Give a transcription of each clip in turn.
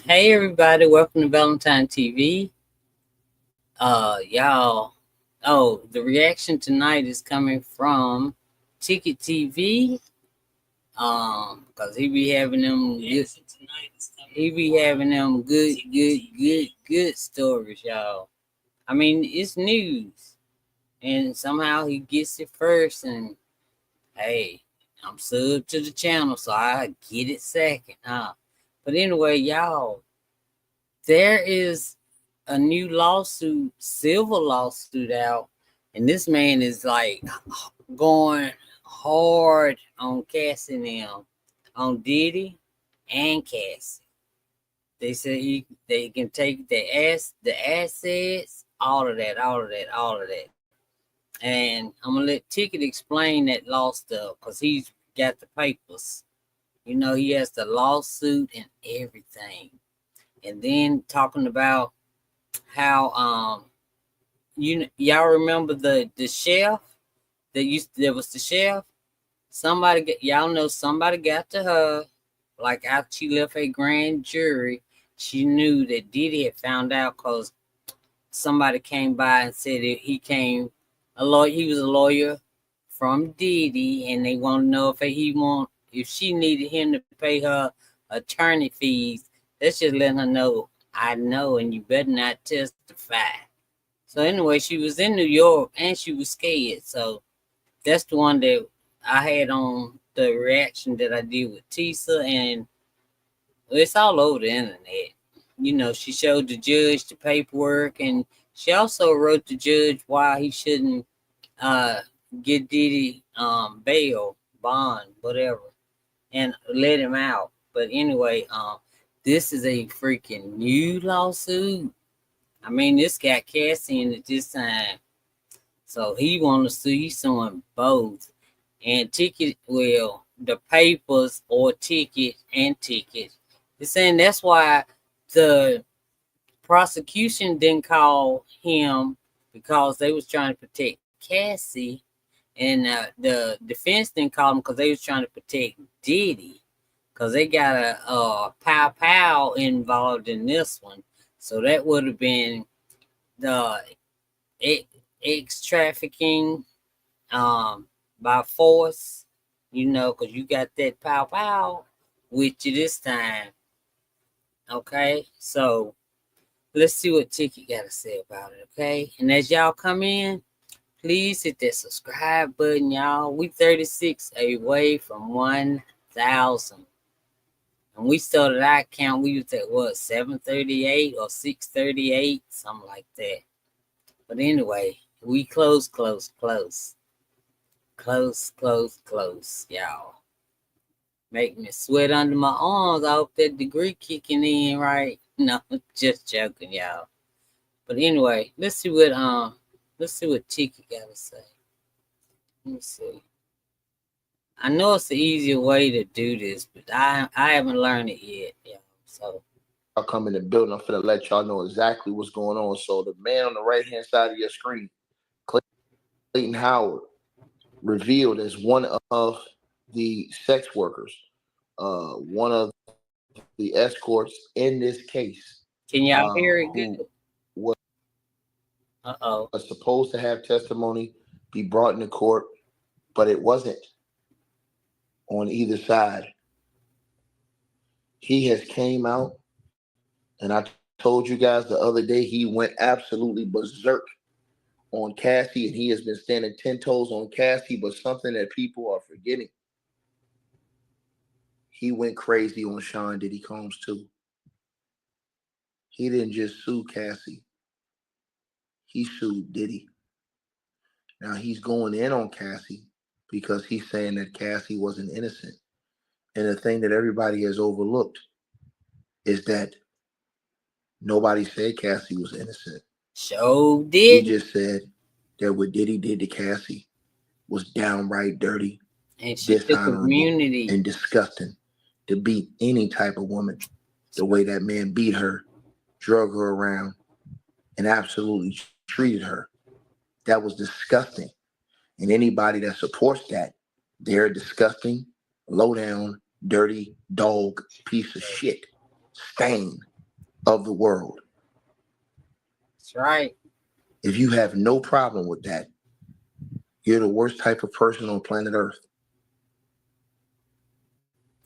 Hey everybody, welcome to Valentine TV. Y'all. Oh, the reaction tonight is coming from Ticket TV. Cause he be having them good stories, y'all. I mean, it's news, and somehow he gets it first. And hey, I'm subbed to the channel, so I get it second, huh? But anyway, y'all, there is a new lawsuit, civil lawsuit out, and this man is like going hard on Cassie now, on Diddy and Cassie. They say they can take the assets, all of that. And I'm gonna let Ticket explain that law stuff because he's got the papers. You know, he has the lawsuit and everything. And then talking about how y'all remember the chef there was the chef. Y'all know somebody got to her, like after she left a grand jury. She knew that Diddy had found out because somebody came by and said that he was a lawyer from Diddy, and they want to know if she needed him to pay her attorney fees. That's just letting her know, I know, and you better not testify. So anyway, she was in New York and she was scared. So that's the one that I had on the reaction that I did with Tisa, and it's all over the internet. You know, she showed the judge the paperwork, and she also wrote the judge why he shouldn't uh get Diddy bail, bond, whatever, and let him out. But anyway, this is a freaking new lawsuit. I mean, this got Cassie in it this time. So he wanted to sue. He's suing both. And Ticket, well, the papers or Ticket and Ticket. They're saying that's why the prosecution didn't call him, because they was trying to protect Cassie. And the defense didn't call him because they was trying to protect Diddy. Because they got a pow involved in this one. So that would have been the ex trafficking by force, you know, because you got that pow with you this time. Okay, so let's see what Tiki got to say about it. Okay, and as y'all come in, please hit that subscribe button, y'all. We 36 away from 1,000. And we started our count, we was at what, 738 or 638, something like that. But anyway, we close, y'all. Make me sweat under my arms. I hope that degree kicking in, right? No, just joking, y'all. But anyway, let's see what Tiki gotta say. Let me see. I know it's the easier way to do this, but I haven't learned it yet, y'all. So I'll come in the building. I'm finna let y'all know exactly what's going on. So the man on the right hand side of your screen, Clayton Howard, revealed as one of the sex workers, one of the escorts in this case, can y'all hear it good? who was Uh-oh. supposed to have testimony be brought into court, but it wasn't on either side. He has came out, and I told you guys the other day he went absolutely berserk on Cassie, and he has been standing 10 toes on Cassie, but something that people are forgetting. He went crazy on Sean Diddy Combs too. He didn't just sue Cassie. He sued Diddy. Now he's going in on Cassie because he's saying that Cassie wasn't innocent. And the thing that everybody has overlooked is that nobody said Cassie was innocent. So We did. just said that what Diddy did to Cassie was downright dirty, And she took dishonorable, immunity. and disgusting. To beat any type of woman the way that man beat her, drug her around, and absolutely treated her. That was disgusting. And anybody that supports that, they're a disgusting, low down, dirty dog piece of shit. Stain. of the world. That's right. If you have no problem with that, you're the worst type of person on planet Earth.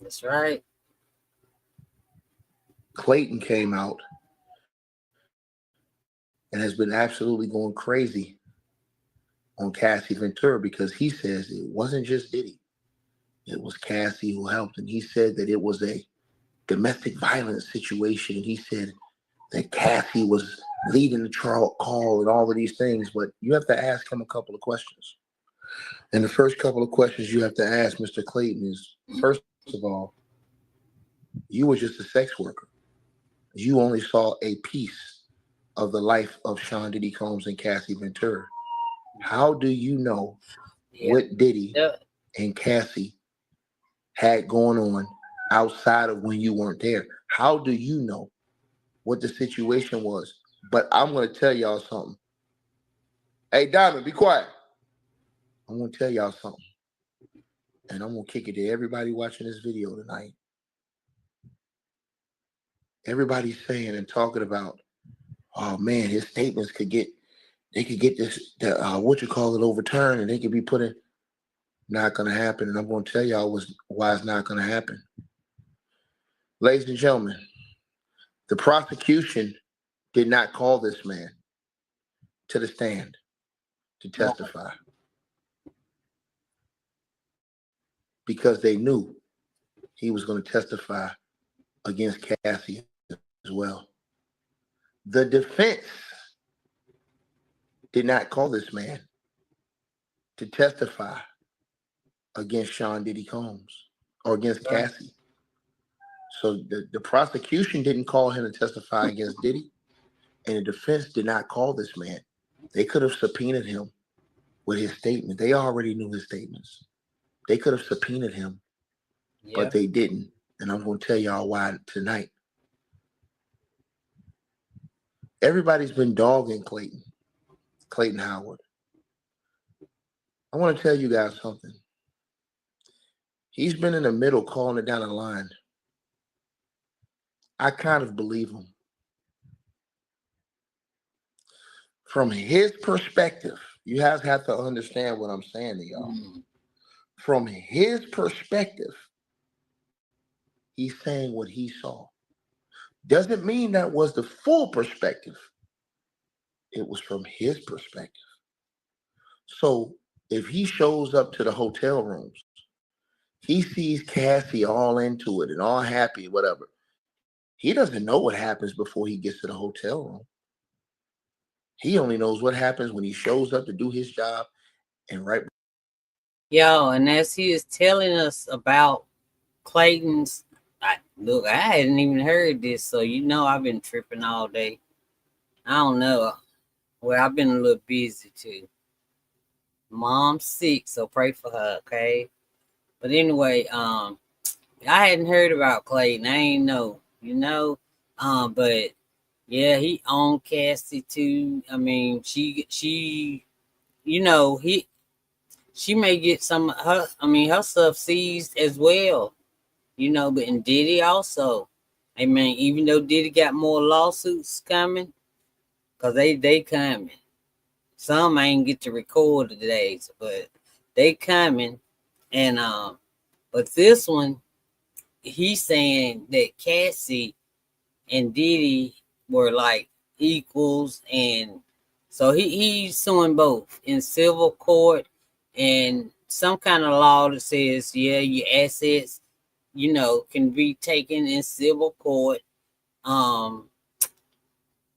That's right. Clayton came out and has been absolutely going crazy on Cassie Ventura because he says it wasn't just Diddy. It was Cassie who helped. And he said that it was a domestic violence situation. He said that Cassie was leading the call and all of these things. But you have to ask him a couple of questions. And the first couple of questions you have to ask Mr. Clayton is, first of all, you were just a sex worker. You only saw a piece of the life of Sean Diddy Combs and Cassie Ventura. How do you know what Diddy and Cassie had going on outside of when you weren't there? How do you know what the situation was? But I'm going to tell y'all something. Hey, Diamond, be quiet. I'm going to tell y'all something. And I'm going to kick it to everybody watching this video tonight. Everybody's saying and talking about, oh man, his statements could get this, overturned, and they could be put in. Not going to happen. And I'm going to tell y'all why it's not going to happen. Ladies and gentlemen, the prosecution did not call this man to the stand to testify because they knew he was going to testify against Cassie as well. The defense did not call this man to testify against Sean Diddy Combs or against Cassie. So the prosecution didn't call him to testify against Diddy, and the defense did not call this man. They could have subpoenaed him with his statement. They already knew his statements. They could have subpoenaed him, but they didn't. And I'm going to tell y'all why tonight. Everybody's been dogging Clayton Howard. I want to tell you guys something. He's been in the middle calling it down the line. I kind of believe him. From his perspective, you guys have to understand what I'm saying to y'all. From his perspective, he's saying what he saw. Doesn't mean that was the full perspective. It was from his perspective. So if he shows up to the hotel rooms, he sees Cassie all into it and all happy, whatever. He doesn't know what happens before he gets to the hotel room. He only knows what happens when he shows up to do his job and right. Yo, and as he is telling us about Clayton's, look, I hadn't even heard this, so I've been tripping all day. I don't know. Well, I've been a little busy too. Mom's sick, so pray for her, okay? But anyway, I hadn't heard about Clayton. I ain't know, but yeah, he owned Cassie too. I mean, she may get some of her stuff seized as well, but in Diddy also. I mean, even though Diddy got more lawsuits coming, because they coming. Some I ain't get to record today, but they coming. And but this one, he's saying that Cassie and Diddy were like equals, and so he's suing both in civil court and some kind of law that says, yeah, your assets, can be taken in civil court.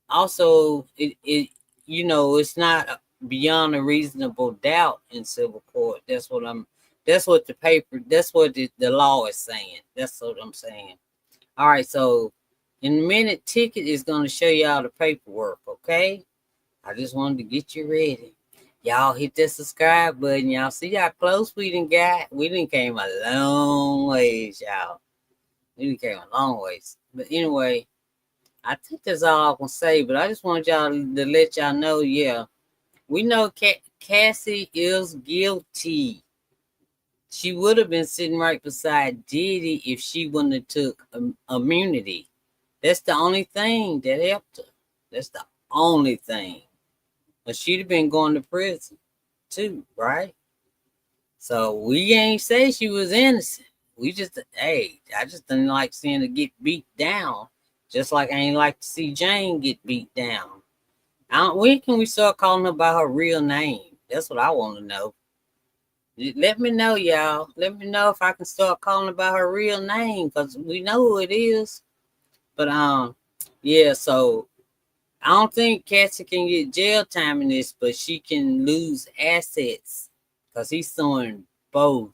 Also, it's not beyond a reasonable doubt in civil court. That's what the law is saying. That's what I'm saying. All right, so in a minute, Ticket is going to show y'all the paperwork, okay? I just wanted to get you ready. Y'all hit that subscribe button. Y'all see how close we done got? We done came a long ways, y'all. We done came a long ways. But anyway, I think that's all I can say. But I just want y'all to let y'all know, yeah, we know Cassie is guilty. She would have been sitting right beside Diddy if she wouldn't have took immunity. That's the only thing that helped her. That's the only thing. But she'd have been going to prison too, right? So we ain't say she was innocent. We just, hey, I just didn't like seeing her get beat down. Just like I ain't like to see Jane get beat down. When can we start calling her by her real name? That's what I want to know. Let me know, y'all. Let me know if I can start calling her by her real name, because we know who it is. But yeah. So I don't think Cassie can get jail time in this, but she can lose assets because he's suing both,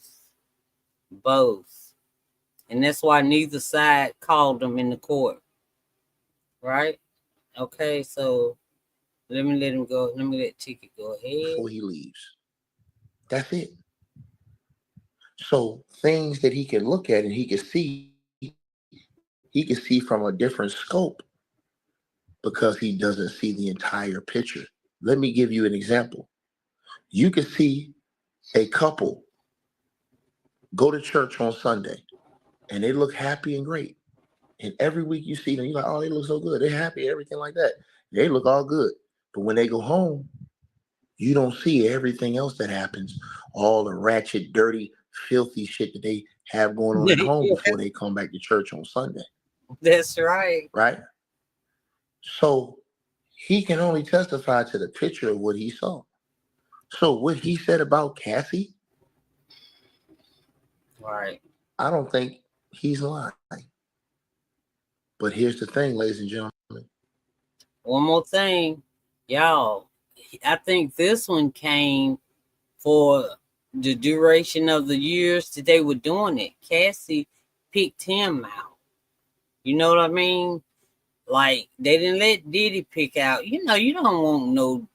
and that's why neither side called them in the court, right? Okay, so let me let him go. Let me let Ticket go ahead before he leaves. That's it. So things that he can look at and he can see from a different scope because he doesn't see the entire picture. Let me give you an example. You can see a couple go to church on Sunday and they look happy and great. And every week you see them, you're like, oh, they look so good. They're happy, everything like that. They look all good. But when they go home, you don't see everything else that happens, all the ratchet, dirty, filthy shit that they have going on at home before they come back to church on Sunday. That's right. Right? So he can only testify to the picture of what he saw. So what he said about Cassie, Right. I don't think he's lying. But here's the thing, ladies and gentlemen. One more thing, y'all. I think this one came for the duration of the years that they were doing it. Cassie picked him out. You know what I mean? Like, they didn't let Diddy pick out. You know, you don't want no.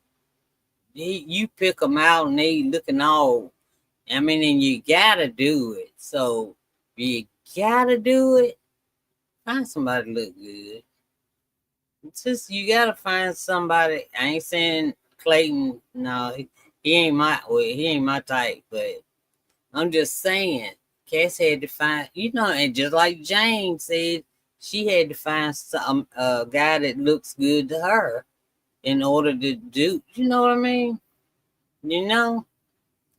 You pick them out and they looking all. I mean, and you gotta do it. So you gotta do it. Find somebody look good. It's just you gotta find somebody. I ain't saying Clayton. No, he ain't my. Well, he ain't my type. But I'm just saying, Cass had to find. You know, and just like Jane said, she had to find some guy that looks good to her in order to do. You know what I mean? You know,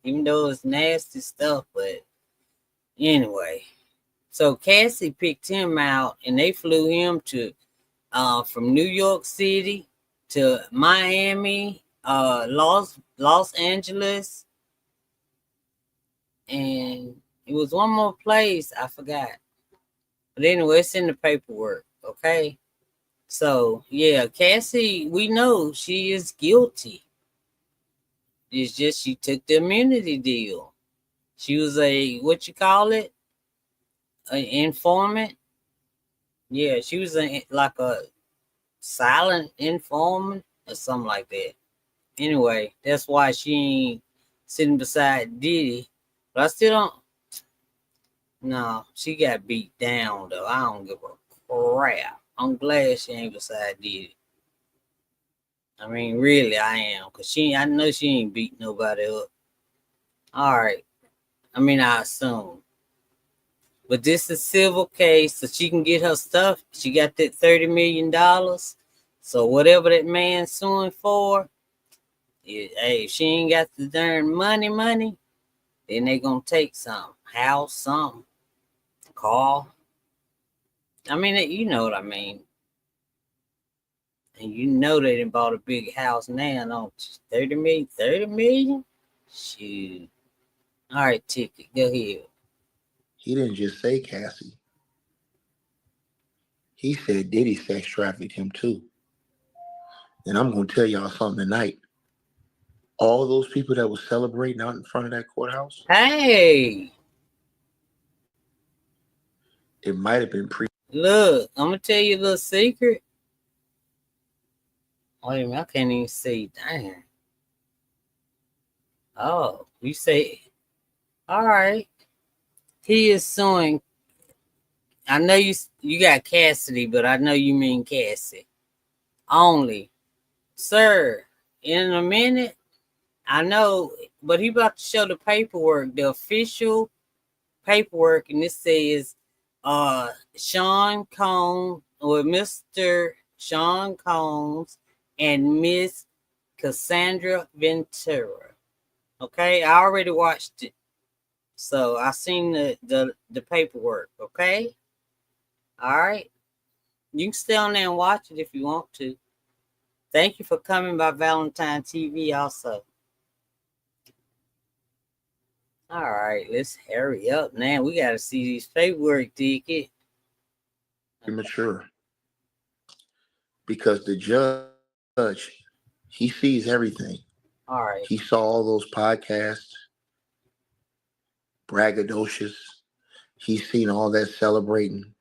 even though it's nasty stuff, but anyway. So Cassie picked him out, and they flew him to from New York City to Miami, Los Angeles, and it was one more place I forgot. But anyway, it's in the paperwork. Okay, so yeah, Cassie, we know she is guilty. It's just she took the immunity deal. She was a what you call it, an informant. Yeah, she was like a silent informant or something like that. Anyway, that's why she ain't sitting beside Diddy. But I still don't. No, she got beat down though. I don't give a crap. I'm glad she ain't beside Diddy. I mean, really, I am, cause I know she ain't beat nobody up. All right. I mean, I assume. But this is civil case, so she can get her stuff. She got that $30 million. So whatever that man's suing for, hey, if she ain't got the darn money, then they gonna take some house, something, car. I mean, you know what I mean. And you know they done bought a big house now, don't you? 30 million, 30 million? Shoot. All right, Ticket, go ahead. He didn't just say Cassie. He said Diddy sex trafficked him too. And I'm going to tell y'all something tonight. All those people that were celebrating out in front of that courthouse, Hey, it might have been look, I'm gonna tell you a little secret. Wait a minute, I can't even see. Damn. Oh, you say, all right. He is suing. I know you got Cassidy, but I know you mean Cassie only, sir. In a minute, I know, but he about to show the paperwork, the official paperwork, and it says Sean Combs with Mr. Sean Combs and Miss Cassandra Ventura. Okay, I already watched it, so I seen the paperwork. Okay, all right. You can stay on there and watch it if you want to. Thank you for coming by Valentine TV also. All right, let's hurry up now. We got to see these paperwork ticket. Premature. Because the judge, he sees everything. All right. He saw all those podcasts, braggadocious. He's seen all that celebrating.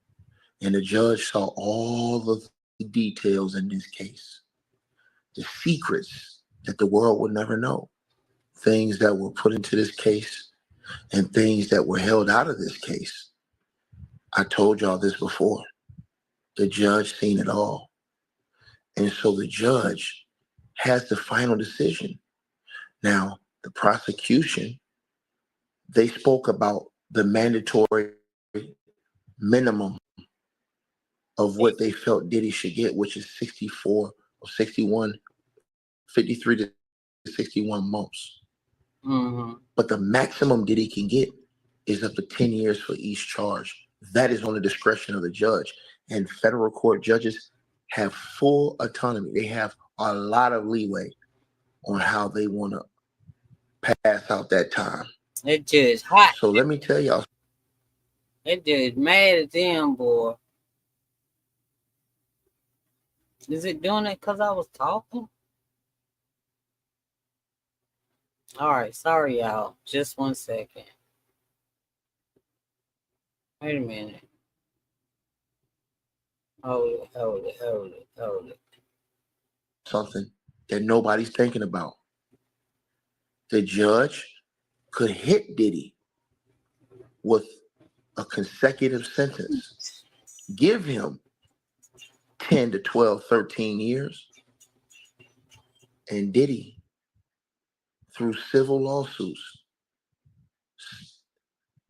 And the judge saw all of the details in this case. The secrets that the world would never know. Things that were put into this case and things that were held out of this case. I told y'all this before. The judge seen it all. And so the judge has the final decision. Now, the prosecution, they spoke about the mandatory minimum of what they felt Diddy should get, which is 64 or 61, 53 to 61 months. Mm-hmm. But the maximum Diddy can get is up to 10 years for each charge. That is on the discretion of the judge. And federal court judges have full autonomy. They have a lot of leeway on how they want to pass out that time. That judge hot. So let me tell y'all. That judge mad at them, boy. Is it doing it because I was talking? All right, sorry, y'all. Just 1 second. Wait a minute. Hold it. Something that nobody's thinking about. The judge could hit Diddy with a consecutive sentence. Give him 10 to 12, 13 years. And Diddy, through civil lawsuits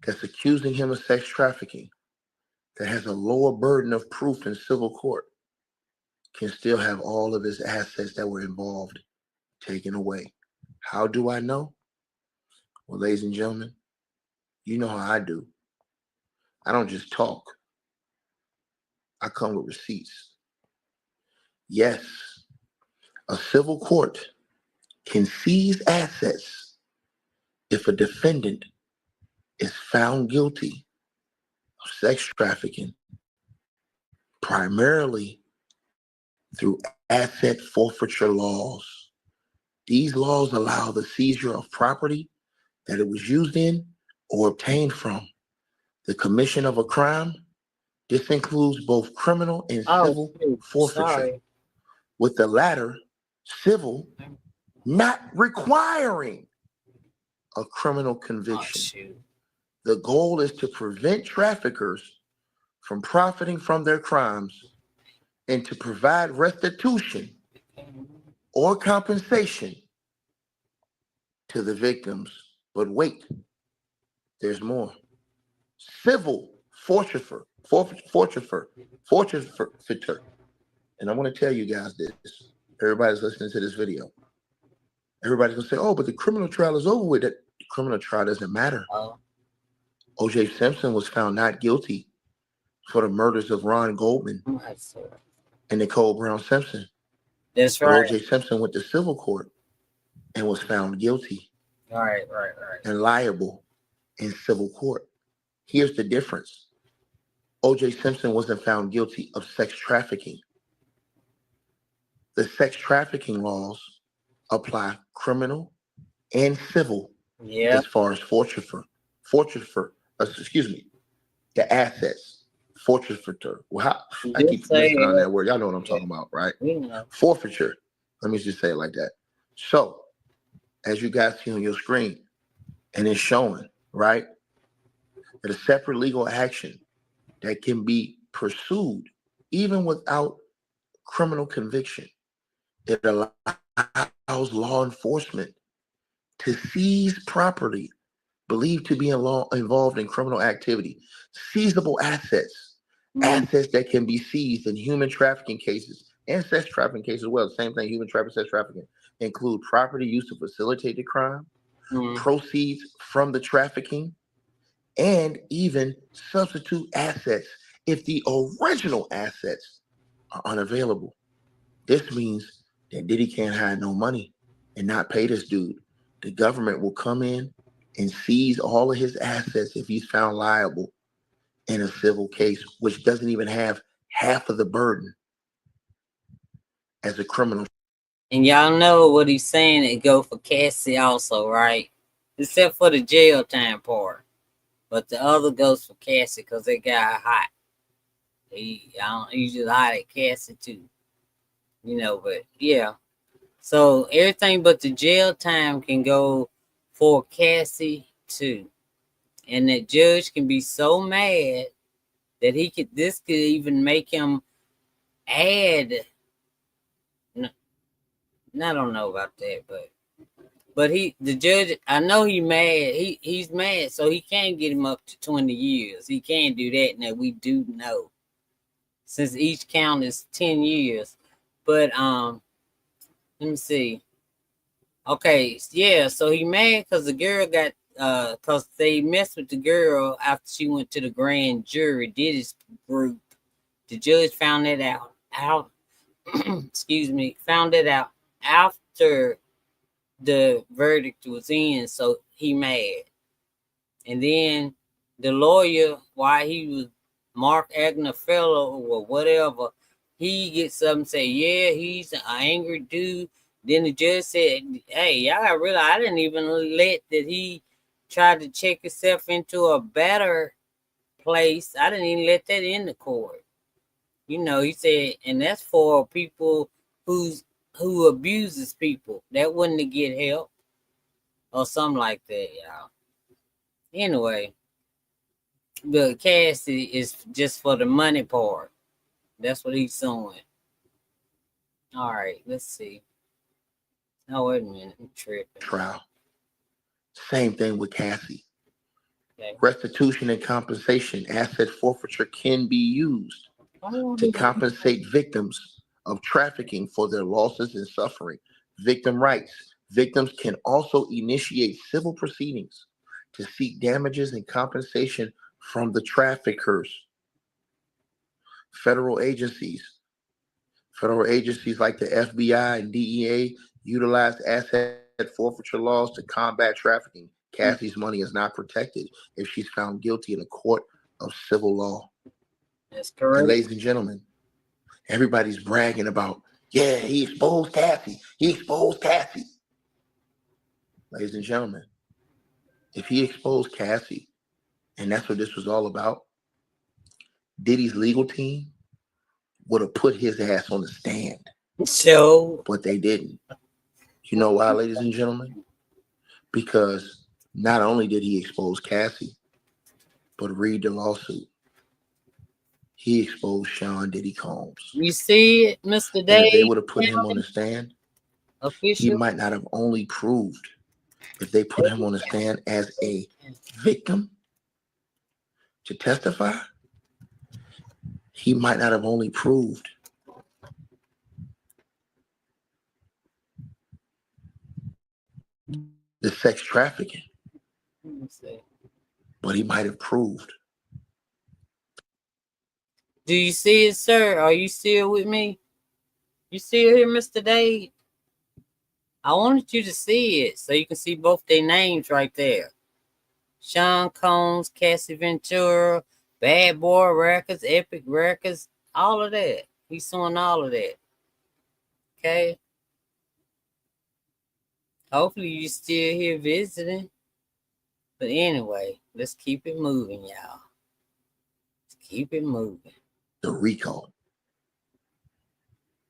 that's accusing him of sex trafficking, that has a lower burden of proof in civil court, can still have all of his assets that were involved taken away. How do I know? Well, ladies and gentlemen, you know how I do. I don't just talk. I come with receipts. Yes, a civil court can seize assets if a defendant is found guilty of sex trafficking, primarily through asset forfeiture laws. These laws allow the seizure of property that it was used in or obtained from the commission of a crime. This includes both criminal and civil forfeiture. Sorry. With the latter, civil, not requiring a criminal conviction. The goal is to prevent traffickers from profiting from their crimes and to provide restitution or compensation to the victims. But wait, there's more. Civil forfeiture. And I want to tell you guys this. Everybody's listening to this video. Everybody's going to say, oh, but the criminal trial is over with. The criminal trial doesn't matter. O.J. Simpson was found not guilty for the murders of Ron Goldman and Nicole Brown Simpson. That's right. O.J. Simpson went to civil court and was found guilty. Right. And liable in civil court. Here's the difference. O.J. Simpson wasn't found guilty of sex trafficking. The sex trafficking laws apply criminal and civil as far as forfeiture. The assets. Forfeiture. Well, I keep messing on that word. Y'all know what I'm talking about, right? Forfeiture. Let me just say it like that. So, as you guys see on your screen, and it's showing, right, that a separate legal action that can be pursued even without criminal conviction. It allows law enforcement to seize property believed to be involved in criminal activity, seizable assets Assets that can be seized in human trafficking cases and sex trafficking cases as well. Same thing, human trafficking, sex trafficking include property used to facilitate the crime, proceeds from the trafficking, and even substitute assets if the original assets are unavailable. This means that Diddy can't hide no money and not pay this dude. The government will come in and seize all of his assets if he's found liable in a civil case, which doesn't even have half of the burden as a criminal. And y'all know what he's saying, it go for Cassie also, right? Except for the jail time part. But the other goes for Cassie because they got hot. He's just hot at Cassie too. But yeah. So everything but the jail time can go for Cassie too. And the judge can be so mad that this could even make him add. I don't know about that, but the judge, I know he's mad. He's mad, so he can't get him up to 20 years. He can't do that. Now we do know, since each count is 10 years. But let me see. Okay, yeah. So he mad because the girl got because they messed with the girl after she went to the grand jury. Diddy's group. The judge found that out. Excuse me. Found it out after the verdict was in, so he mad. And then the lawyer, while he was Mark Agner fellow or whatever, he gets up and say, yeah, he's an angry dude. Then the judge said, hey, y'all gotta realize I didn't even let that he tried to check himself into a better place. I didn't even let that in the court. He said, and that's for people who abuses people. That wouldn't get help or something like that, y'all. Anyway, the Cassie is just for the money part. That's what he's doing. All right, let's see. Oh, wait a minute. I'm tripping. Trial. Same thing with Cassie. Okay. Restitution and compensation, asset forfeiture can be used to compensate victims of trafficking for their losses and suffering. Victim rights. Victims can also initiate civil proceedings to seek damages and compensation from the traffickers. Federal agencies like the FBI and DEA utilize asset forfeiture laws to combat trafficking. Cassie's money is not protected if she's found guilty in a court of civil law. That's correct. And ladies and gentlemen, everybody's bragging about, yeah, he exposed Cassie. He exposed Cassie. Ladies and gentlemen, if he exposed Cassie, and that's what this was all about, Diddy's legal team would have put his ass on the stand. So, but they didn't. You know why, ladies and gentlemen? Because not only did he expose Cassie, but read the lawsuit. He exposed Sean Diddy Combs. You see it, Mr. Dave? And if they would have put him on the stand, official, he might not have only proved, if they put him on the stand as a victim to testify, he might not have only proved the sex trafficking, but he might have proved. Do you see it, sir? Are you still with me? You still here, Mr. Dave? I wanted you to see it so you can see both their names right there. Sean Combs, Cassie Ventura, Bad Boy Records, Epic Records, all of that. He's doing all of that. Okay? Hopefully you're still here visiting. But anyway, let's keep it moving, y'all. Let's keep it moving. The RICO.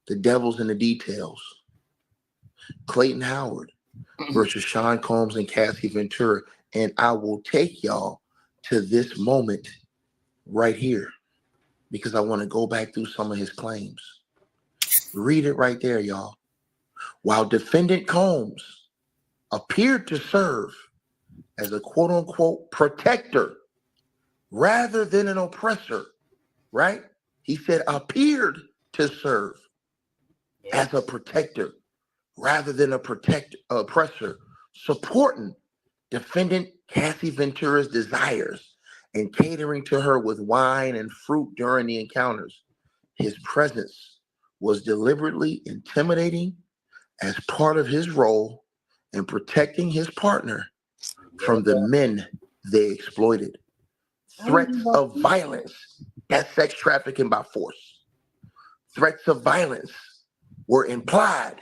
The devil's in the details. Clayton Howard versus Sean Combs and Cassie Ventura. And I will take y'all to this moment right here because I want to go back through some of his claims. Read it right there, y'all. While defendant Combs appeared to serve as a quote-unquote protector rather than an oppressor, right? He said appeared to serve Yep. as a protector rather than a oppressor, supporting defendant Cassie Ventura's desires and catering to her with wine and fruit during the encounters. His presence was deliberately intimidating as part of his role in protecting his partner Yep. from the men they exploited. Threats of violence, that's sex trafficking by force. Threats of violence were implied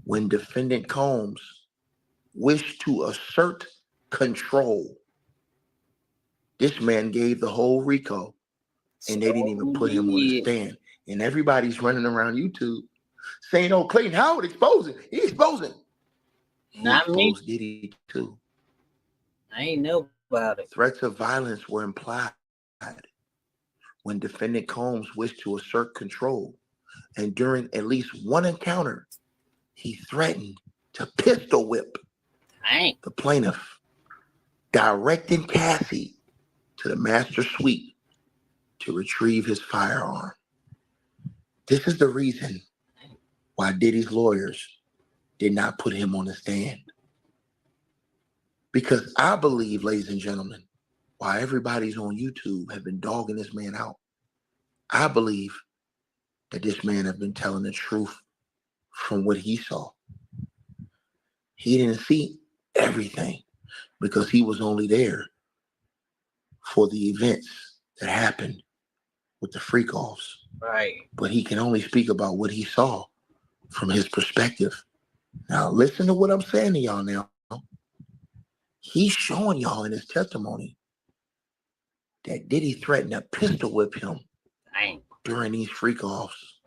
when defendant Combs wished to assert control. This man gave the whole RICO, and they didn't even put him on the stand. And everybody's running around YouTube saying, "Oh, Clayton Howard exposing. He exposing." He Not me. exposed Diddy too. I ain't know about it. Threats of violence were implied when defendant Combs wished to assert control. And during at least one encounter, he threatened to pistol whip Dang. the plaintiff, directing Cassie to the master suite to retrieve his firearm. This is the reason why Diddy's lawyers did not put him on the stand. Because I believe, ladies and gentlemen, while everybody's on YouTube have been dogging this man out, I believe that this man has been telling the truth from what he saw. He didn't see everything because he was only there for the events that happened with the freak-offs. Right. But he can only speak about what he saw from his perspective. Now, listen to what I'm saying to y'all now. He's showing y'all in his testimony that Diddy threatened to pistol whip him Dang. during these freak-offs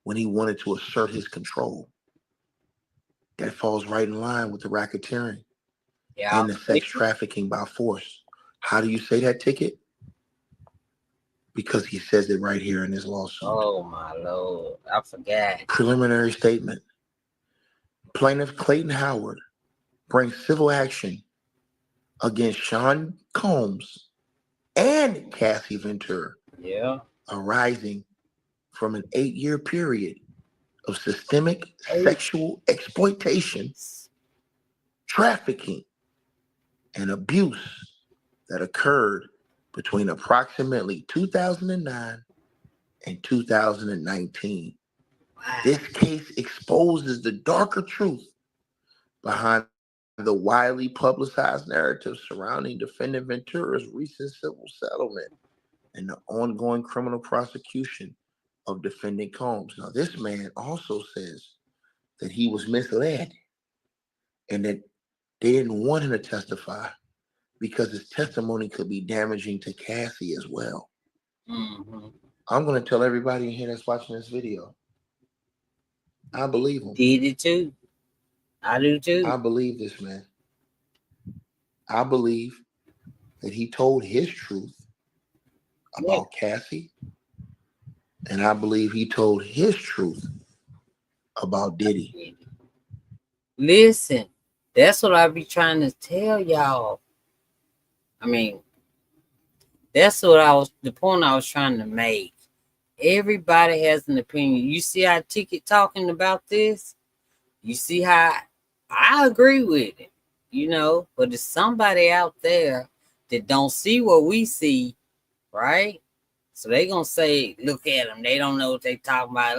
when he wanted to assert his control. That falls right in line with the racketeering and the sex trafficking by force. How do you say that, Ticket? Because he says it right here in his lawsuit. Oh, my Lord. I forgot. Preliminary statement. Plaintiff Clayton Howard brings civil action against Sean Combs and Cassie Ventura. Yeah. Arising from an 8-year period of systemic sexual exploitation, trafficking, and abuse that occurred between approximately 2009 and 2019. Wow. This case exposes the darker truth behind the widely publicized narrative surrounding defendant Ventura's recent civil settlement and the ongoing criminal prosecution of defendant Combs. Now, this man also says that he was misled and that they didn't want him to testify because his testimony could be damaging to Cassie as well. Mm-hmm. I'm going to tell everybody in here that's watching this video, I believe him. Did it too. I do too. I believe this man. I believe that he told his truth about Cassie, and I believe he told his truth about Diddy. Listen, that's what I be trying to tell y'all. I mean, that's what the point I was trying to make. Everybody has an opinion. You see how Ticket talking about this? You see how I agree with it, but there's somebody out there that don't see what we see, right? So they gonna say, look at them. They don't know what they talking about.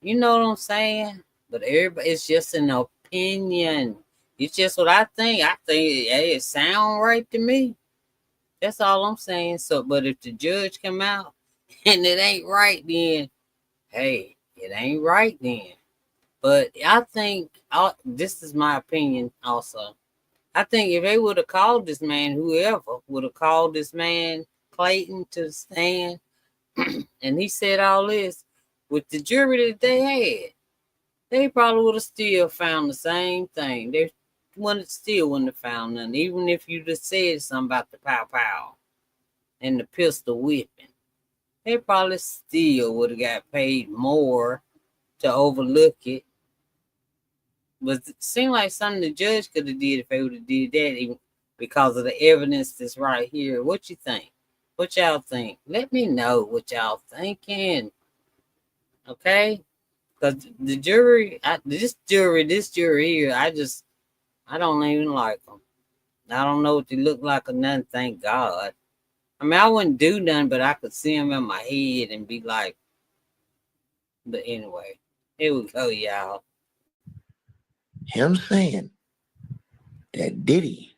You know what I'm saying? But everybody, it's just an opinion. It's just what I think. I think it sound right to me. That's all I'm saying. So, but if the judge come out and it ain't right, then hey, it ain't right then. But I think this is my opinion also. I think if they would have called this man, whoever would have called this man Clayton to the stand, and he said all this with the jury that they had, they probably would have still found the same thing. They wouldn't have found nothing, even if you just said something about the pow and the pistol whipping. They probably still would have got paid more to overlook it. But it seemed like something the judge could have did if they would have did that, even because of the evidence that's right here. What you think? What y'all think? Let me know what y'all thinking. Okay? Because the jury, this jury here, I don't even like them. I don't know what they look like or nothing, thank God. I mean, I wouldn't do nothing, but I could see them in my head and be like, but anyway, here we go, y'all. Him saying that Diddy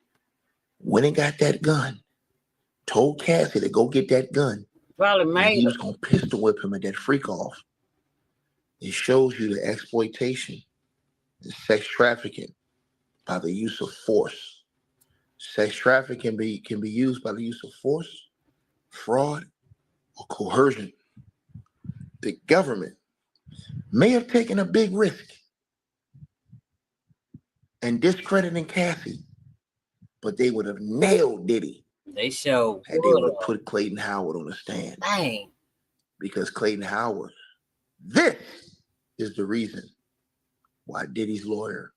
went and got that gun, told Cassie to go get that gun, Probably and made he was them. going to pistol whip him at that freak off. It shows you the exploitation and sex trafficking by the use of force. Sex trafficking can be used by the use of force, fraud, or coercion. The government may have taken a big risk in discrediting Cassie, but they would have nailed Diddy They show had they would have put Clayton Howard on the stand. Dang. Because Clayton Howard, this is the reason why Diddy's lawyer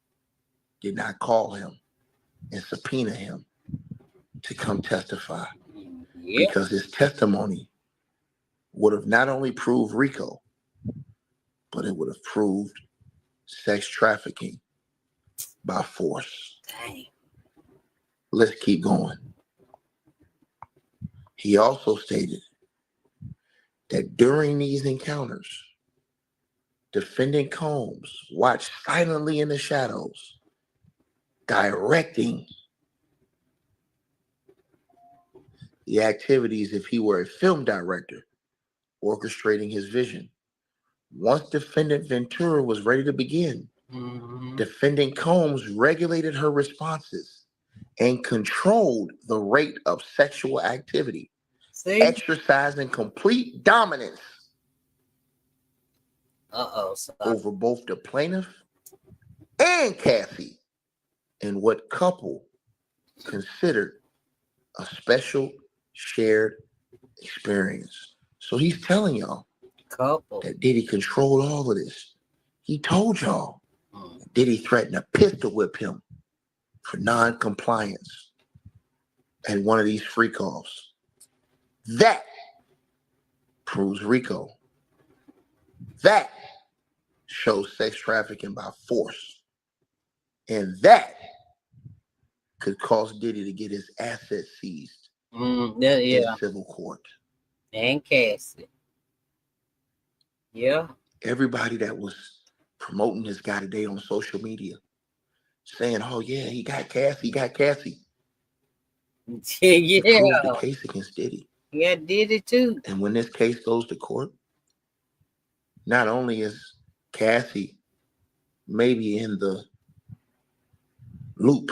did not call him and subpoena him to come testify. Yep. Because his testimony would have not only proved RICO, but it would have proved sex trafficking by force. Dang. Let's keep going. He also stated that during these encounters, defendant Combs watched silently in the shadows, directing the activities if he were a film director, orchestrating his vision. Once defendant Ventura was ready to begin, defendant Combs regulated her responses and controlled the rate of sexual activity, exercising complete dominance over both the plaintiff and Cassie in what couple considered a special shared experience. So he's telling y'all that Diddy controlled all of this. He told y'all that Diddy threatened to pistol whip him for non-compliance at one of these freak offs. That proves RICO. That shows sex trafficking by force. And that could cause Diddy to get his assets seized in civil court. And Cassie. Yeah. Everybody that was promoting this guy today on social media, saying, oh yeah, he got Cassie, Yeah. Prove the case against Diddy. Yeah, Diddy too. And when this case goes to court, not only is Cassie maybe in the loop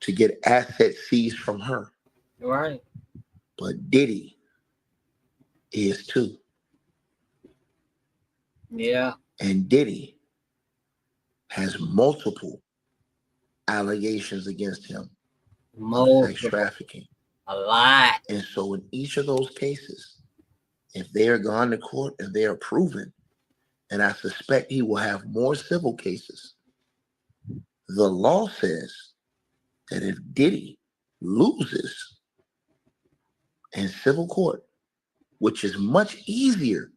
to get assets seized from her, right? But Diddy is too. Yeah. And Diddy has multiple allegations against him of sex trafficking. A lot. And so in each of those cases, if they are gone to court and they are proven, and I suspect he will have more civil cases, the law says that if Diddy loses in civil court, which is much easier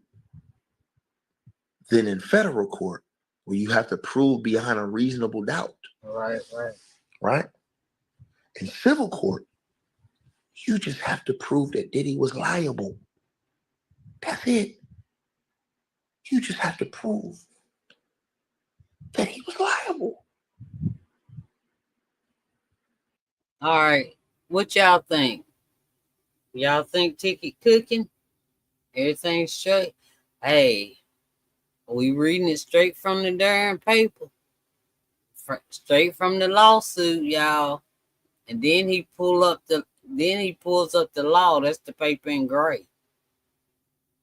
than in federal court, where you have to prove beyond a reasonable doubt. Right? In civil court, you just have to prove that Diddy was liable. That's it. You just have to prove that he was liable. All right. What y'all think? Y'all think ticket cooking? Everything straight? Hey, we reading it straight from the darn paper. Straight from the lawsuit, y'all. And then he pulls up the law. That's the paper in gray.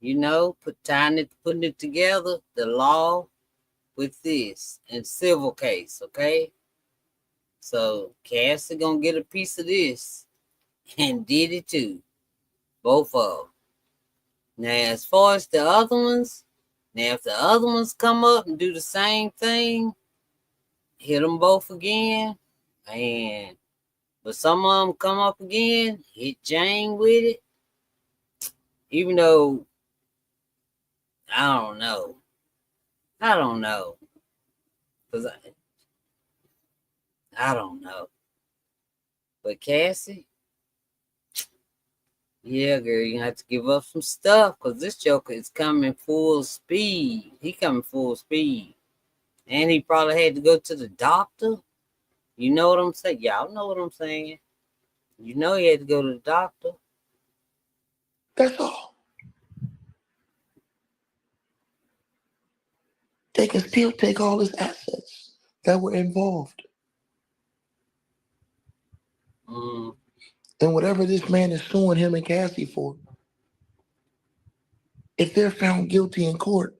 You know, putting it together, the law with this and civil case, okay? So Cassie gonna get a piece of this, and Diddy too, both of them. Now, as far as the other ones, if the other ones come up and do the same thing, hit them both again, man. But some of them come up again, hit Jane with it. Even though I don't know. I don't know. Cause I don't know. But Cassie, yeah, girl, you have to give up some stuff because this Joker is coming full speed. He coming full speed. And he probably had to go to the doctor. You know what I'm saying? Y'all know what I'm saying. You know he had to go to the doctor. That's all. They can still take all his assets that were involved. Mm. And whatever this man is suing him and Cassie for, if they're found guilty in court,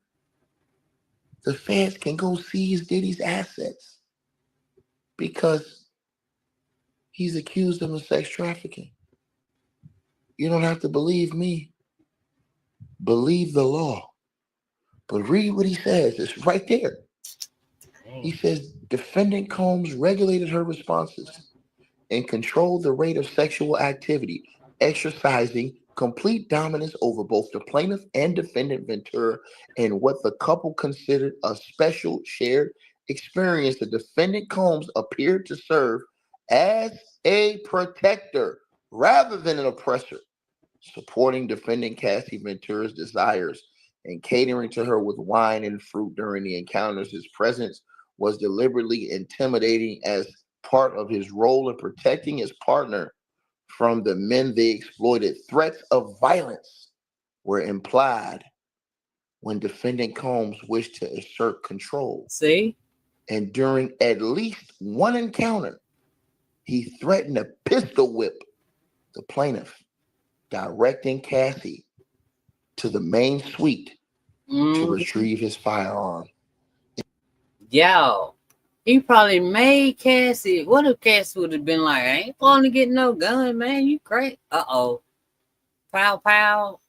the feds can go seize Diddy's assets because he's accused them of sex trafficking. You don't have to believe me. Believe the law. But read what he says. It's right there. He says defendant Combs regulated her responses and controlled the rate of sexual activity, exercising complete dominance over both the plaintiff and defendant Ventura in what the couple considered a special shared experience. The defendant Combs appeared to serve as a protector rather than an oppressor, supporting defendant Cassie Ventura's desires and catering to her with wine and fruit during the encounters. His presence was deliberately intimidating as part of his role in protecting his partner from the men they exploited. Threats of violence were implied when defendant Combs wished to assert control. See? And during at least one encounter, he threatened to pistol whip the plaintiff, directing Cassie to the main suite to retrieve his firearm. Yo, he probably made Cassie. What if Cassie would have been like, I ain't going to get no gun, man. You crazy. Uh-oh. Pow, pow.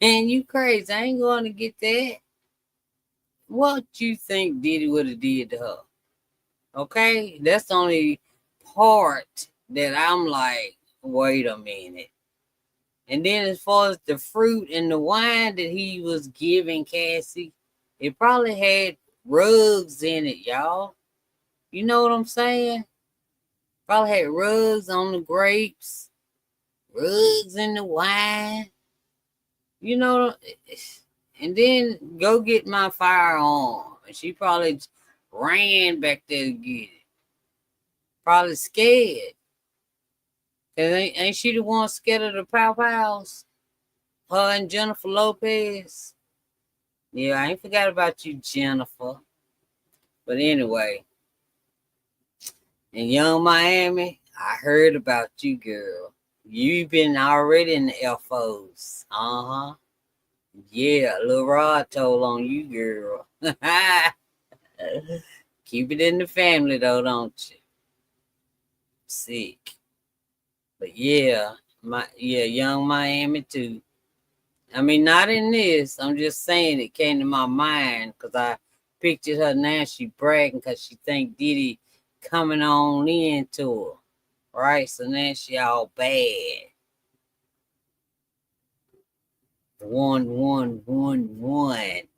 Man, you crazy. I ain't going to get that. What you think Diddy would have did to her? Okay? That's the only part that I'm like, wait a minute. And then as far as the fruit and the wine that he was giving Cassie, it probably had rugs in it, y'all. You know what I'm saying? Probably had rugs on the grapes, rugs in the wine. You know, and then go get my firearm. And she probably ran back there to get it. Probably scared. Cause ain't she the one scared of the pow pows? Her and Jennifer Lopez. Yeah, I ain't forgot about you, Jennifer. But anyway, in Young Miami, I heard about you, girl. You been already in the FOs. Uh-huh. Yeah, Lil Rod told on you, girl. Keep it in the family, though, don't you? Sick. But yeah, Young Miami, too. I mean, not in this. I'm just saying it came to my mind because I pictured her now. She bragging because she think Diddy coming on into her. Right? So now she all bad. 1-1-1-1.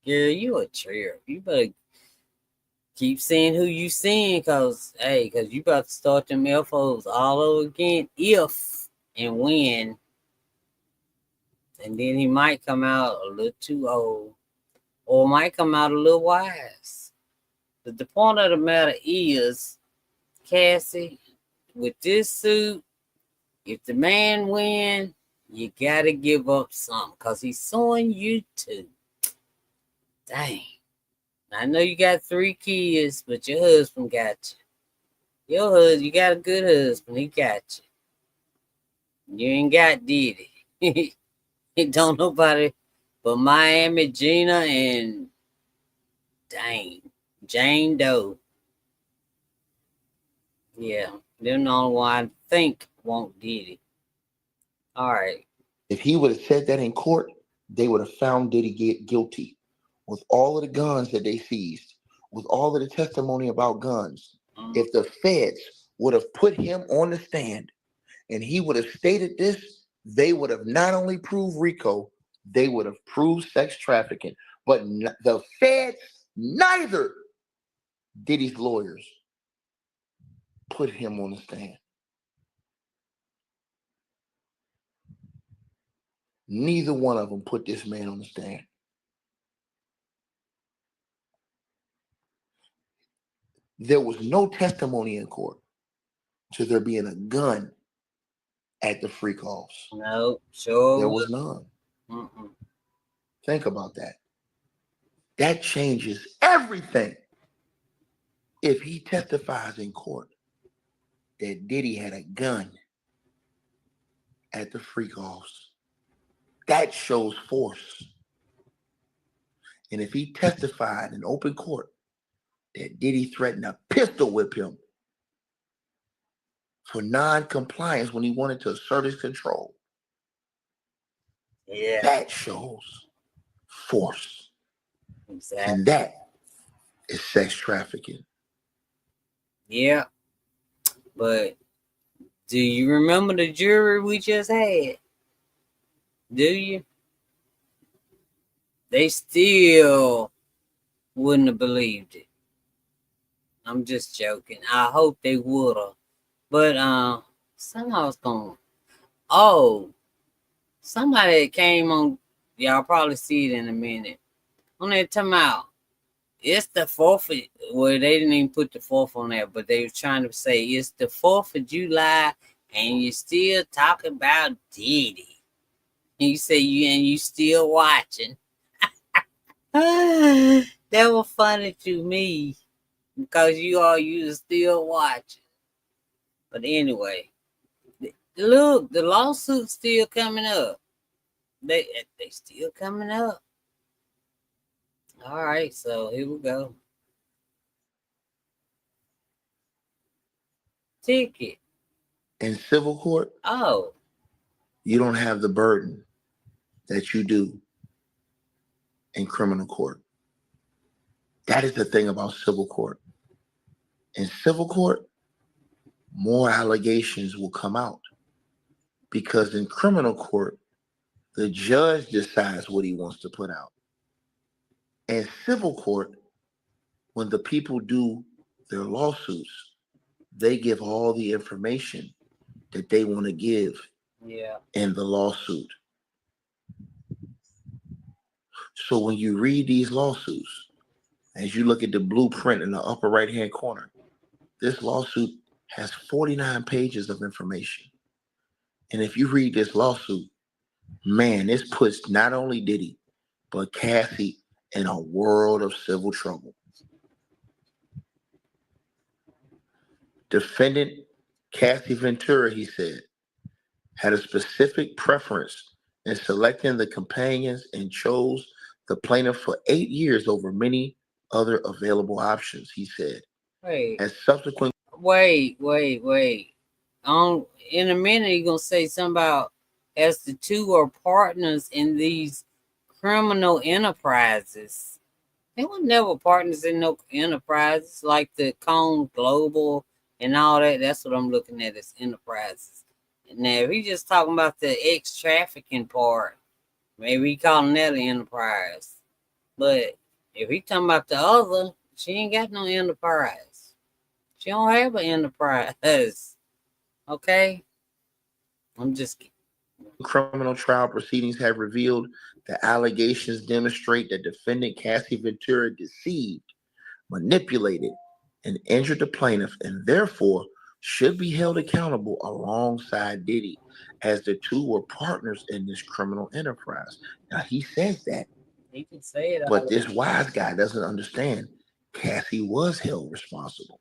Girl, you a trip. You better keep saying who you seeing because you about to start them FOs all over again if and when. And then he might come out a little too old or might come out a little wise. But the point of the matter is, Cassie, with this suit, if the man win, you gotta give up something because he's suing you too. Dang. I know you got 3 kids, but your husband got you. Your husband, you got a good husband. He got you. You ain't got Diddy. Don't nobody but Miami Gina and dang Jane Doe. Yeah, they're the only one I think won't Diddy. All right. If he would have said that in court, they would have found Diddy guilty with all of the guns that they seized, with all of the testimony about guns. If the feds would have put him on the stand and he would have stated this, they would have not only proved RICO, they would have proved sex trafficking. But the feds, neither Diddy's lawyers, put him on the stand. Neither one of them put this man on the stand. There was no testimony in court to there being a gun at the freak offs. No, sure. There was none. Think about that. That changes everything. If he testifies in court that Diddy had a gun at the freak offs, that shows force. And if he testified in open court that Diddy threatened to pistol whip him for non-compliance when he wanted to assert his control, that shows force. Exactly. And that is sex trafficking. Yeah. But do you remember the jury we just had? Do you? They still wouldn't have believed it. I'm just joking. I hope they would have. But somehow it's going. Oh, somebody came on. Y'all probably see it in a minute. On that time out. It's the 4th of, well, they didn't even put the 4th on there, but they were trying to say it's the 4th of July and you're still talking about Diddy. And you say you still watching. That was funny to me because you still watching. But anyway, look, the lawsuit's still coming up. They still coming up. All right, so here we go. Ticket. In civil court, you don't have the burden that you do in criminal court. That is the thing about civil court. In civil court, more allegations will come out because in criminal court, the judge decides what he wants to put out. In civil court, when the people do their lawsuits, they give all the information that they want to give in the lawsuit. So when you read these lawsuits, as you look at the blueprint in the upper right-hand corner, this lawsuit has 49 pages of information. And if you read this lawsuit, man, this puts not only Diddy, but Cassie in a world of civil trouble. Defendant Cassie Ventura, he said, had a specific preference in selecting the companions and chose the plaintiff for 8 years over many other available options, he said. Wait. And subsequent. Wait. In a minute, you're going to say something about as the two are partners in these criminal enterprises. They were never partners in no enterprises like the Cone Global and all that. That's what I'm looking at as enterprises. Now, if he's just talking about the ex-trafficking part, maybe he calling that an enterprise. But if he talking about the other, she ain't got no enterprise. She don't have an enterprise. Okay? I'm just kidding. Criminal trial proceedings have revealed the allegations demonstrate that defendant Cassie Ventura deceived, manipulated, and injured the plaintiff, and therefore should be held accountable alongside Diddy, as the two were partners in this criminal enterprise. Now he says that. He can say it. But this wise guy doesn't understand. Cassie was held responsible.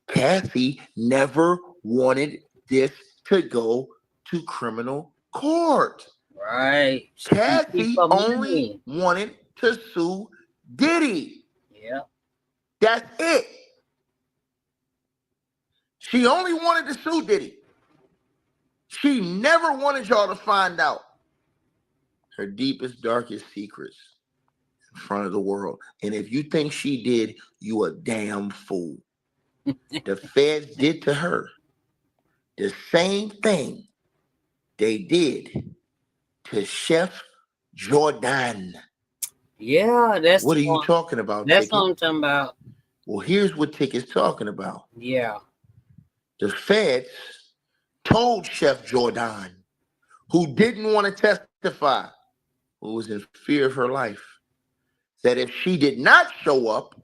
Cassie never wanted this to go to criminal court. Right. Cassie only wanted to sue Diddy. Yeah. That's it. She only wanted to sue Diddy. She never wanted y'all to find out her deepest, darkest secrets in front of the world. And if you think she did, you a damn fool. The feds did to her the same thing they did to Chef Jordan. Yeah, that's What the are you one. talking about, That's what Ticket? I'm talking about. Well, here's what Ticket's talking about. Yeah. The feds told Chef Jordan, who didn't want to testify, who was in fear of her life, that if she did not show up,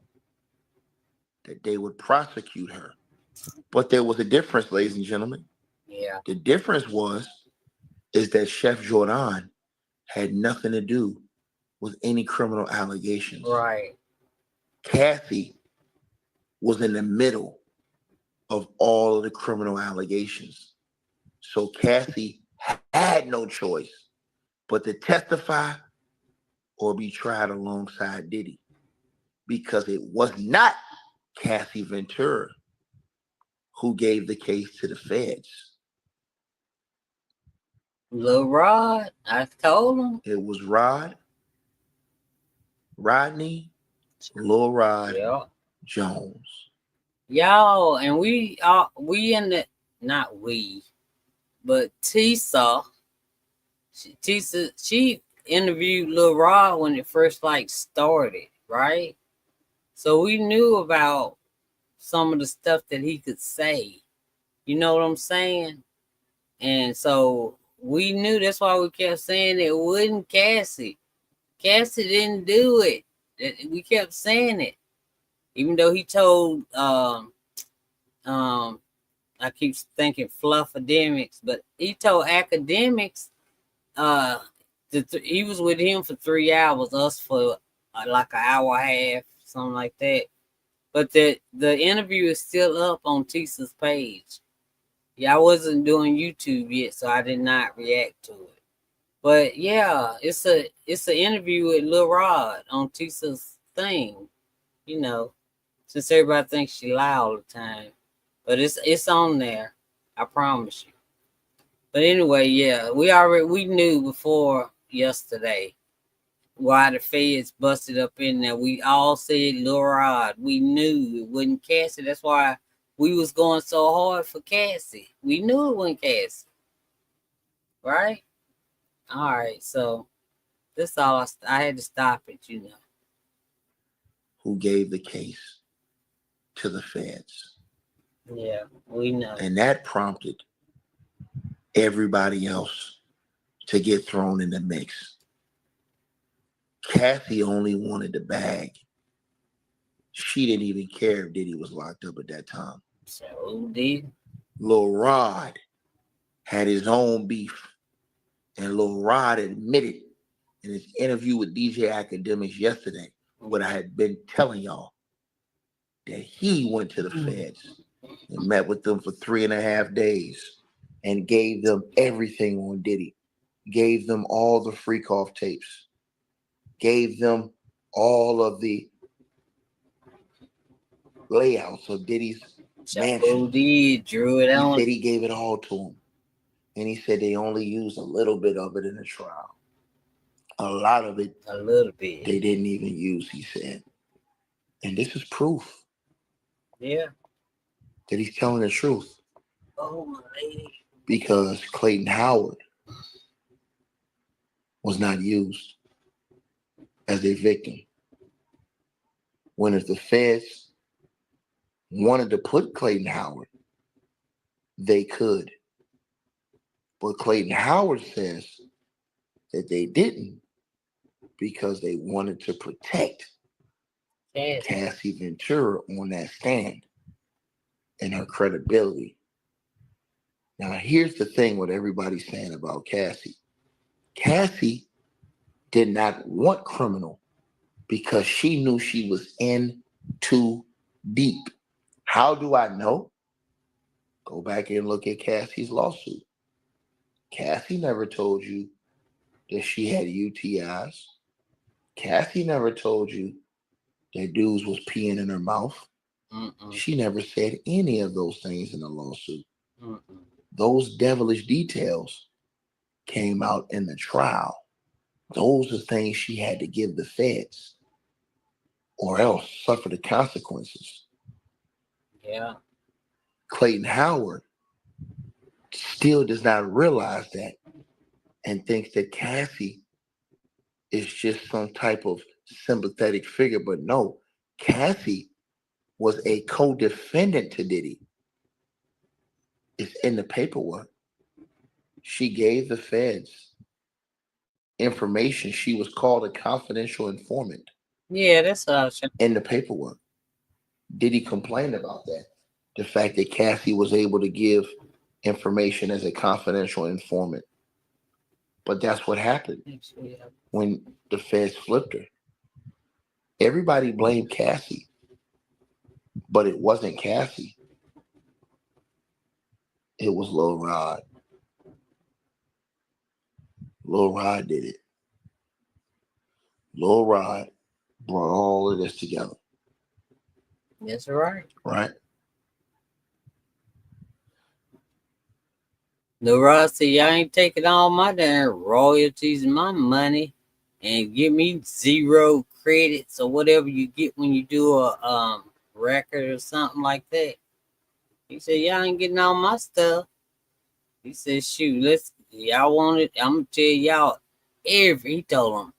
that they would prosecute her. But there was a difference, ladies and gentlemen. Yeah. The difference is that Chef Jordan had nothing to do with any criminal allegations. Right. Cassie was in the middle of all of the criminal allegations. So Cassie had no choice but to testify or be tried alongside Diddy, because it was not Cassie Ventura who gave the case to the feds. Lil Rod, I told him. It was Rodney Lil Rod Yeah. Jones. Y'all, and we in the, not we, but Tisa, she interviewed Lil Rod when it first like started, right? So we knew about some of the stuff that he could say. You know what I'm saying? And so we knew, that's why we kept saying it wasn't Cassie. Cassie didn't do it. We kept saying it. Even though he told I keep thinking fluffademics, but he told academics he was with him for 3 hours, us for like an hour and a half, something like that. But the interview is still up on Tisa's page. Yeah, I wasn't doing YouTube yet, so I did not react to it. But yeah, it's an interview with Lil Rod on Tisa's thing. You know, since everybody thinks she lie all the time, but it's on there. I promise you. But anyway, yeah, we knew before yesterday why the feds busted up in there. We all said Lil Rod. We knew it wasn't Cassie. That's why we was going so hard for Cassie. We knew it wasn't Cassie, right? All right, so that's all. I had to stop it, you know. Who gave the case to the feds. Yeah, we know. And that prompted everybody else to get thrown in the mix. Cassie only wanted the bag. She didn't even care if Diddy was locked up at that time. So did Lil Rod had his own beef. And Lil Rod admitted in his interview with DJ Academics yesterday what I had been telling y'all, that he went to the feds and met with them for 3.5 days and gave them everything on Diddy, gave them all the freak off tapes, gave them all of the layouts of Diddy's mansion. drew it on. He said he gave it all to him. And he said they only used a little bit of it in the trial. A lot of it, A little bit. they didn't even use, he said. And this is proof. Yeah. That he's telling the truth. Oh, my lady. Because Clayton Howard was not used as a victim. When if the feds wanted to put Clayton Howard, they could. But Clayton Howard says that they didn't because they wanted to protect Cassie Ventura on that stand and her credibility. Now, here's the thing what everybody's saying about Cassie. Cassie did not want criminal because she knew she was in too deep. How do I know? Go back and look at Cassie's lawsuit. Cassie never told you that she had UTIs. Cassie never told you that dudes was peeing in her mouth. She never said any of those things in the lawsuit. Those devilish details came out in the trial. Those are things she had to give the feds or else suffer the consequences. Yeah. Clayton Howard still does not realize that and thinks that Cassie is just some type of sympathetic figure. But no, Cassie was a co-defendant to Diddy. It's in the paperwork. She gave the feds information. She was called a confidential informant Yeah, that's what I was trying. in the paperwork. Diddy complained about that. The fact that Cassie was able to give information as a confidential informant. But that's what happened when the feds flipped her. Everybody blamed Cassie, but it wasn't Cassie. It was Lil Rod. Lil Rod did it. Lil Rod brought all of this together. That's right. Right? The Ross said, y'all ain't taking all my damn royalties and my money and give me 0 credits or whatever you get when you do a record or something like that. He said, y'all ain't getting all my stuff. He said, shoot, y'all want it? I'm gonna tell y'all he told them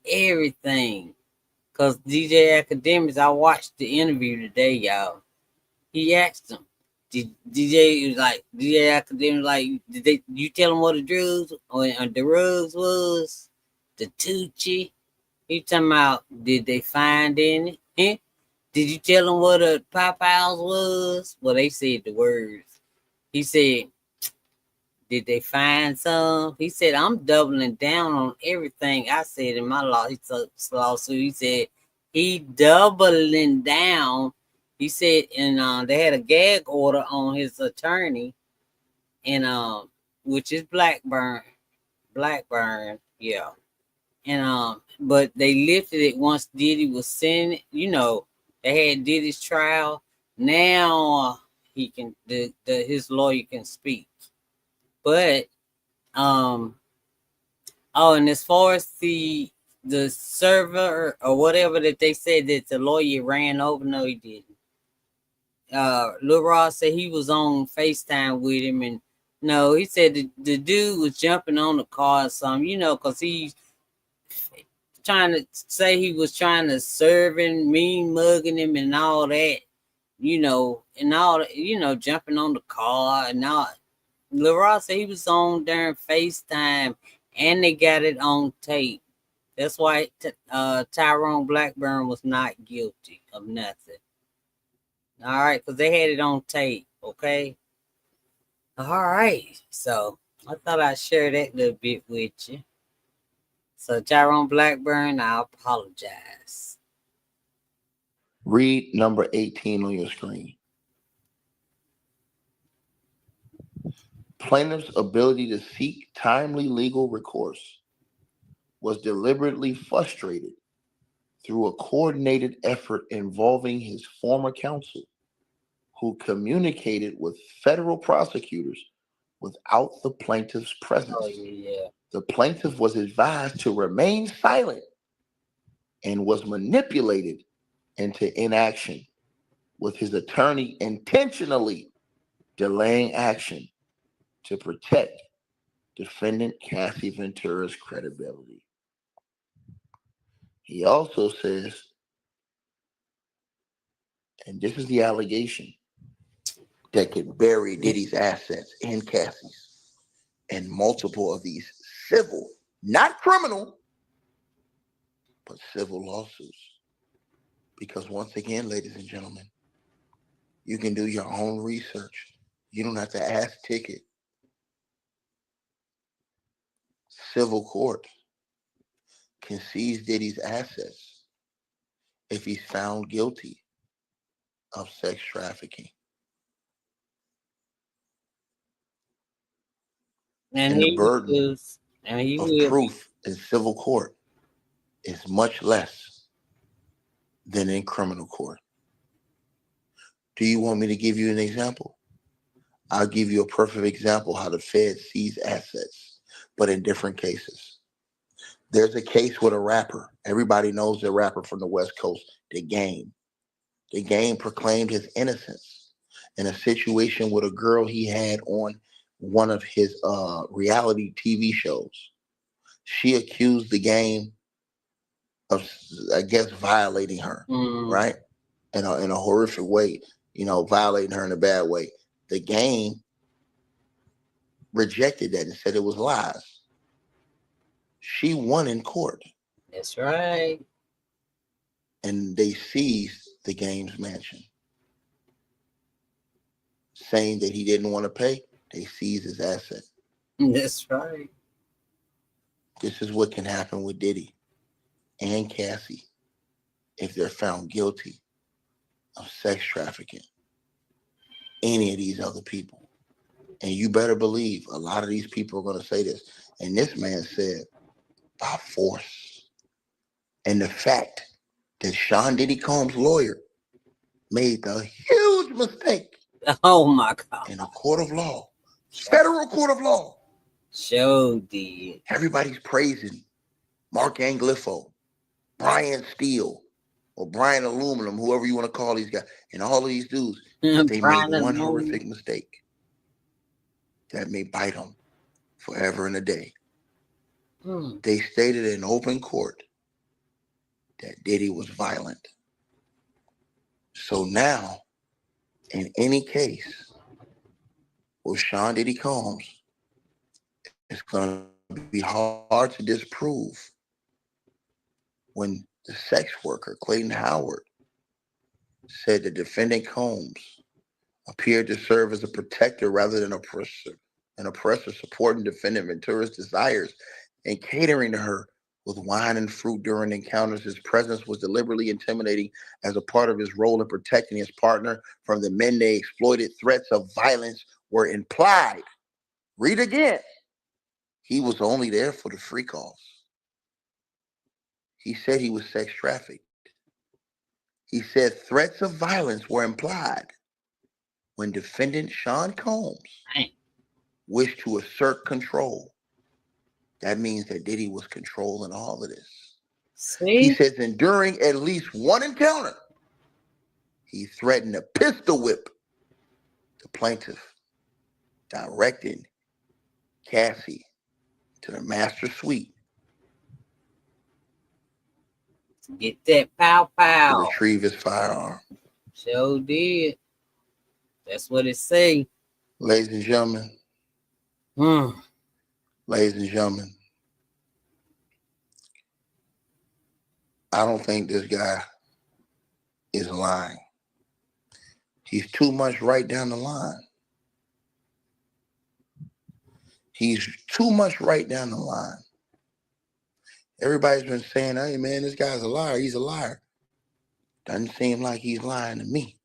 everything. Cause DJ Academics, I watched the interview today, y'all. He asked him, DJ Academics, like, you tell him what the drugs was? The Tucci? He talking about, did they find any? Did you tell them what a Popeyes was? Well, they said the words. He said, did they find some? He said, I'm doubling down on everything I said in my lawsuit. He said, he doubling down. He said, and they had a gag order on his attorney, and which is Blackburn, yeah. And but they lifted it once Diddy was sent. They had Diddy's trial. Now he can his lawyer can speak. But oh, and as far as the server or whatever that they said that the lawyer ran over, no, he didn't. Lil Ross said he was on FaceTime with him, and no, he said the dude was jumping on the car or something, because he's trying to say he was trying to serve him, mean mugging him and all that, and all, jumping on the car and all. Lil Ross said he was on during FaceTime, and they got it on tape. That's why Tyrone Blackburn was not guilty of nothing. All right, because they had it on tape, okay? All right, so I thought I'd share that little bit with you. So Tyrone Blackburn, I apologize. Read number 18 on your screen. Plaintiff's ability to seek timely legal recourse was deliberately frustrated through a coordinated effort involving his former counsel, who communicated with federal prosecutors without the plaintiff's presence. Oh, yeah. The plaintiff was advised to remain silent and was manipulated into inaction, with his attorney intentionally delaying action to protect defendant Cassie Ventura's credibility. He also says, and this is the allegation that could bury Diddy's assets and Cassie's and multiple of these civil, not criminal, but civil lawsuits. Because once again, ladies and gentlemen, you can do your own research. You don't have to ask Ticket. Civil court can seize Diddy's assets if he's found guilty of sex trafficking. And the burden of proof in civil court is much less than in criminal court. Do you want me to give you an example? I'll give you a perfect example how the Fed seize assets, but in different cases. There's a case with a rapper. Everybody knows the rapper from the West Coast, The Game. The Game proclaimed his innocence in a situation with a girl he had on one of his reality TV shows. She accused the game of, I guess, violating her, right? In a horrific way, violating her in a bad way. The game rejected that and said it was lies. She won in court. That's right. And they seized the game's mansion, saying that he didn't want to pay. They seized his asset. That's right. This is what can happen with Diddy and Cassie if they're found guilty of sex trafficking. Any of these other people. And you better believe a lot of these people are going to say this. And this man said, by force. And the fact that Sean Diddy Combs' lawyer made the huge mistake. Oh my God. In a court of law, federal court of law. Sure did. Everybody's praising Mark Anglifo, Brian Steele, or Brian Aluminum, whoever you want to call these guys, and all of these dudes. They made one horrific mistake that may bite them forever and a day. They stated in open court that Diddy was violent. So now, in any case with Sean Diddy Combs, it's going to be hard to disprove when the sex worker, Clayton Howard, said the defendant Combs appeared to serve as a protector rather than an oppressor, supporting defendant Ventura's desires and catering to her with wine and fruit during encounters. His presence was deliberately intimidating as a part of his role in protecting his partner from the men they exploited. Threats of violence were implied. Read again. He was only there for the free calls. He said he was sex trafficked. He said threats of violence were implied when defendant Sean Combs wished to assert control. That means that Diddy was controlling all of this. See? He says, and during at least one encounter, he threatened to pistol whip the plaintiff, directing Cassie to the master suite. Get that pow pow. To retrieve his firearm. Sure did. That's what it say. Ladies and gentlemen. Ladies and gentlemen. I don't think this guy is lying. He's too much right down the line. He's too much right down the line. Everybody's been saying, hey, man, this guy's a liar. He's a liar. Doesn't seem like he's lying to me.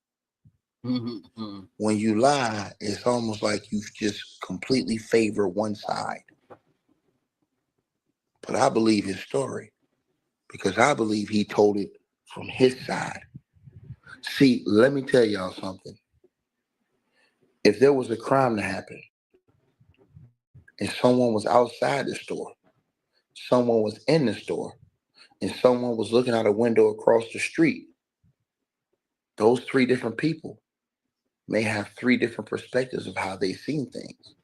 When you lie, it's almost like you just completely favor one side. But I believe his story because I believe he told it from his side. See, let me tell y'all something. If there was a crime to happen and someone was outside the store, someone was in the store, and someone was looking out a window across the street, those three different people may have three different perspectives of how they've seen things.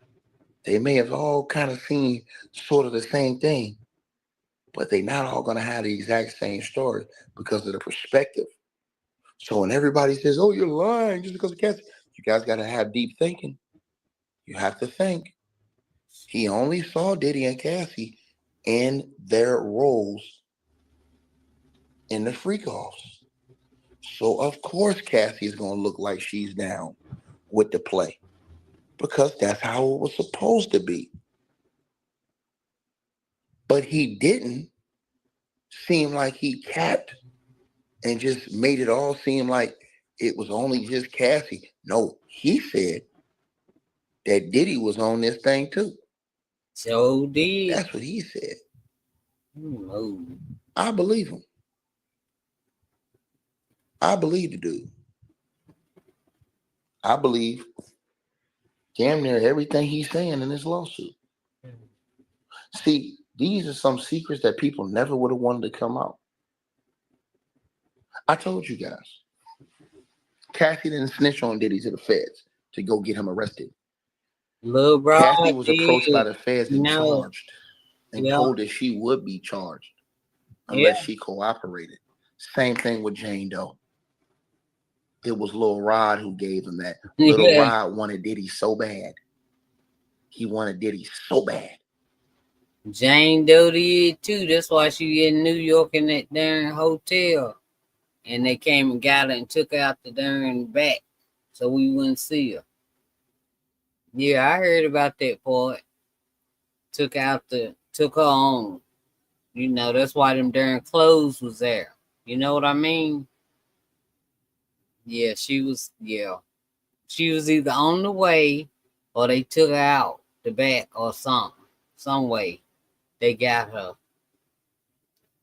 They may have all kind of seen sort of the same thing, but they're not all going to have the exact same story because of the perspective. So when everybody says, oh, you're lying just because of Cassie, you guys got to have deep thinking. You have to think. He only saw Diddy and Cassie in their roles in the freak-offs. So, of course, Cassie is going to look like she's down with the play because that's how it was supposed to be. But he didn't seem like he capped and just made it all seem like it was only just Cassie. No, he said that Diddy was on this thing too. So did. That's what he said. No. I believe him. I believe the dude. I believe damn near everything he's saying in this lawsuit. See, these are some secrets that people never would have wanted to come out. I told you guys. Cassie didn't snitch on Diddy to the feds to go get him arrested. Lil Cassie Broad was approached by did, the feds you and know, charged and yeah, told that she would be charged yeah, unless she cooperated. Same thing with Jane Doe. It was Lil Rod who gave him that. Little yeah. Rod wanted Diddy so bad. He wanted Diddy so bad. Jane Doe did too. That's why she in New York in that darn hotel. And they came and got her and took her out the darn back so we wouldn't see her. Yeah, I heard about that part. Took her on. You know, that's why them darn clothes was there. You know what I mean? Yeah, She was either on the way or they took her out the back or something. Some way they got her.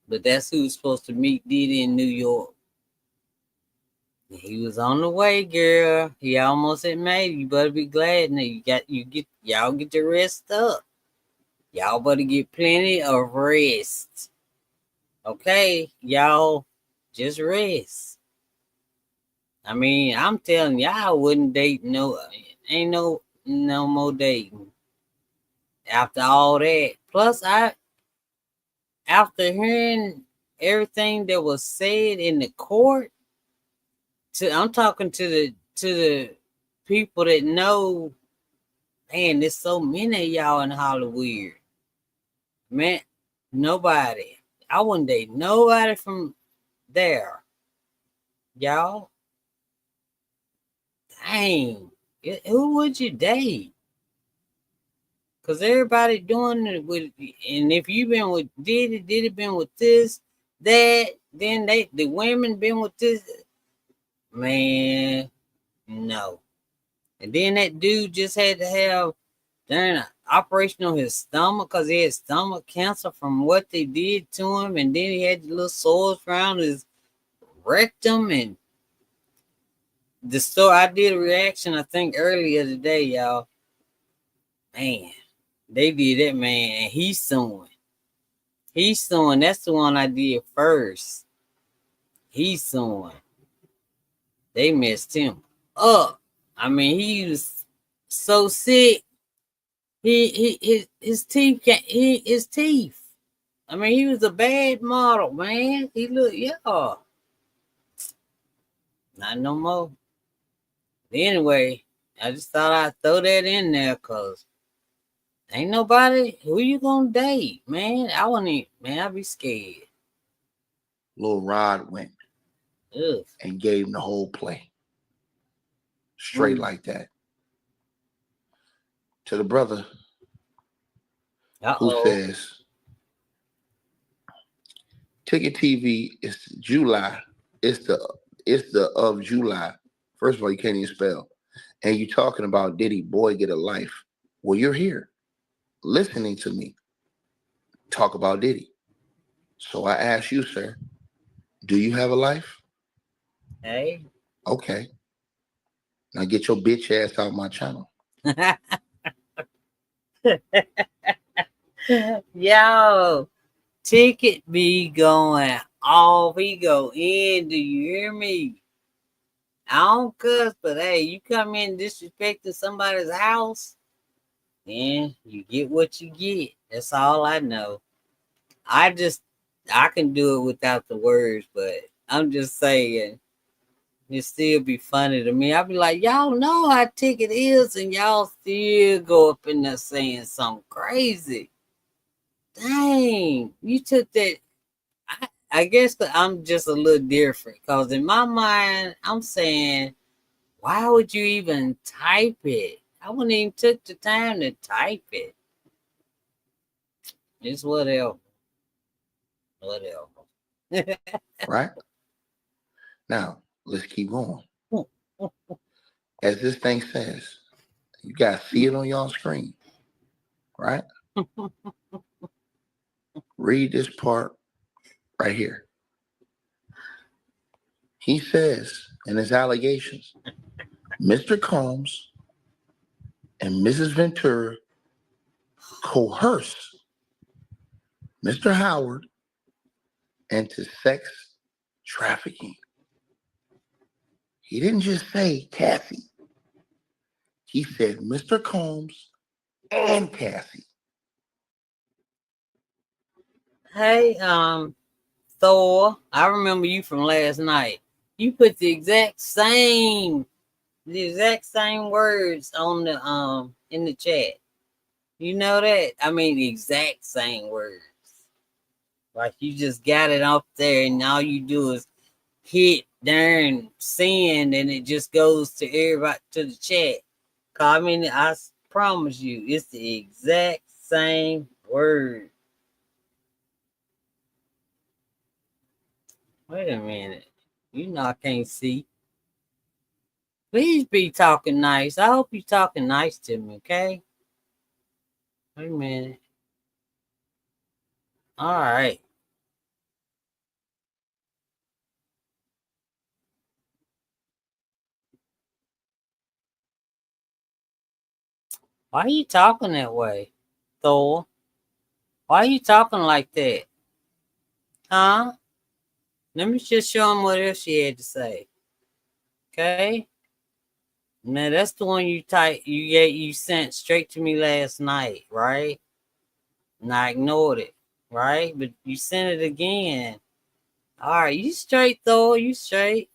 But that's who's supposed to meet Diddy in New York. He was on the way, girl. He almost had made it. You better be glad now. Y'all get your rest up. Y'all better get plenty of rest. Okay, y'all just rest. I mean, I'm telling y'all, I wouldn't date ain't no more dating after all that. Plus, after hearing everything that was said in the court, I'm talking to the people that know. Man, there's so many of y'all in Hollywood. Man, nobody. I wouldn't date nobody from there. Y'all, dang. Who would you date? Cause everybody doing it with, and if you been with Diddy been with this, that, then the women been with this. Man, no. And then that dude just had to have during an operation on his stomach because he had stomach cancer from what they did to him, and then he had the little sores around his rectum. And the story, I did a reaction I think earlier today, y'all. Man, they did that, man, and he's suing. He's suing. That's the one I did first. He's suing. They messed him up. I mean, he was so sick. His teeth his teeth. I mean, he was a bad model, man. He looked, yeah, not no more. Anyway, I just thought I'd throw that in there because ain't nobody. Who you gonna date, man? I wouldn't even, man. I'd be scared. Lil Rod went Ugh. and gave him the whole play. Straight like that. To the brother who says Ticket TV is July. It's the of July. First of all, you can't even spell. And you talking about Diddy, boy, get a life. Well, you're here listening to me talk about Diddy. So I ask you, sir, do you have a life? Hey. Okay. Now get your bitch ass out my channel. Yo, Ticket be going off. He go in. Do you hear me? I don't cuss, but hey, you come in disrespecting somebody's house, then you get what you get. That's all I know. I I can do it without the words, but I'm just saying it still be funny to me. I be like, y'all know how Ticket is, and y'all still go up in there saying something crazy. Dang, you took that. I guess that I'm just a little different because in my mind, I'm saying, why would you even type it? I wouldn't even took the time to type it. It's whatever. Whatever. Right? Now, let's keep going. As this thing says, you guys see it on y'all screen, right? Read this part right here. He says in his allegations, Mr. Combs and Mrs. Ventura coerce Mr. Howard into sex trafficking. He didn't just say Cassie. He said, Mr. Combs and Cassie. Hey, Thor, I remember you from last night. You put the exact same words on the in the chat. You know that? I mean the exact same words. Like you just got it up there and all you do is hit darn send and it just goes to everybody to the chat. I mean, I promise you, it's the exact same word. Wait a minute. You know I can't see. Please be talking nice. I hope you're talking nice to me, okay? Wait a minute. All right. Why are you talking that way, Thor? Why are you talking like that? Huh? Let me just show him what else she had to say. Okay? Now that's the one you sent straight to me last night, right? And I ignored it, right? But you sent it again. All right, you straight, Thor. You straight.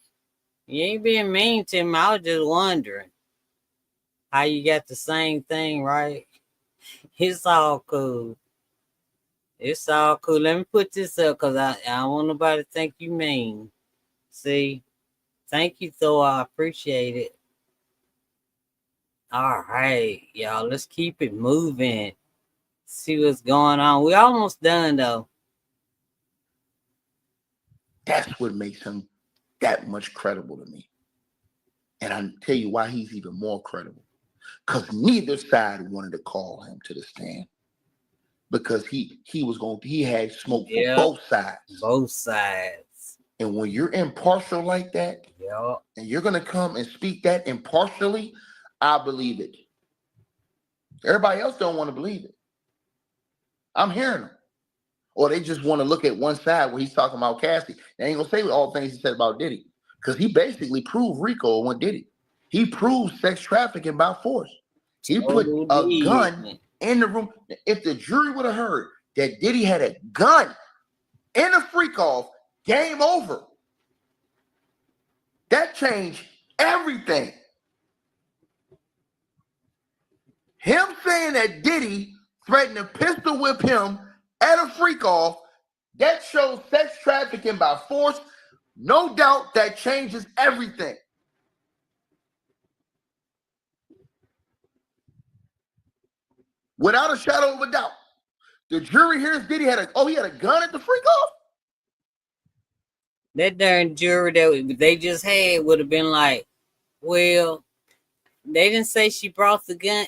You ain't being mean to me. I was just wondering how you got the same thing, right? It's all cool. It's all cool. Let me put this up because I don't want nobody to think you mean. See? Thank you, Thor. I appreciate it. All right, y'all. Let's keep it moving. See what's going on. We almost done, though. That's what makes him that much credible to me. And I'll tell you why he's even more credible. Because neither side wanted to call him to the stand. Because he had smoke for both sides. Both sides. And when you're impartial like that, and you're gonna come and speak that impartially, I believe it. Everybody else don't want to believe it. I'm hearing them. Or they just want to look at one side where he's talking about Cassie. They ain't gonna say all the things he said about Diddy. Because he basically proved Rico when Diddy. He proved sex trafficking by force. He put a gun in the room. If the jury would have heard that Diddy had a gun in a freak off, game over. That changed everything. Him saying that Diddy threatened to pistol whip him at a freak off, that shows sex trafficking by force. No doubt that changes everything. Without a shadow of a doubt. The jury hears Diddy had a gun at the freak off. That darn jury that they just had would have been like, well, they didn't say she brought the gun.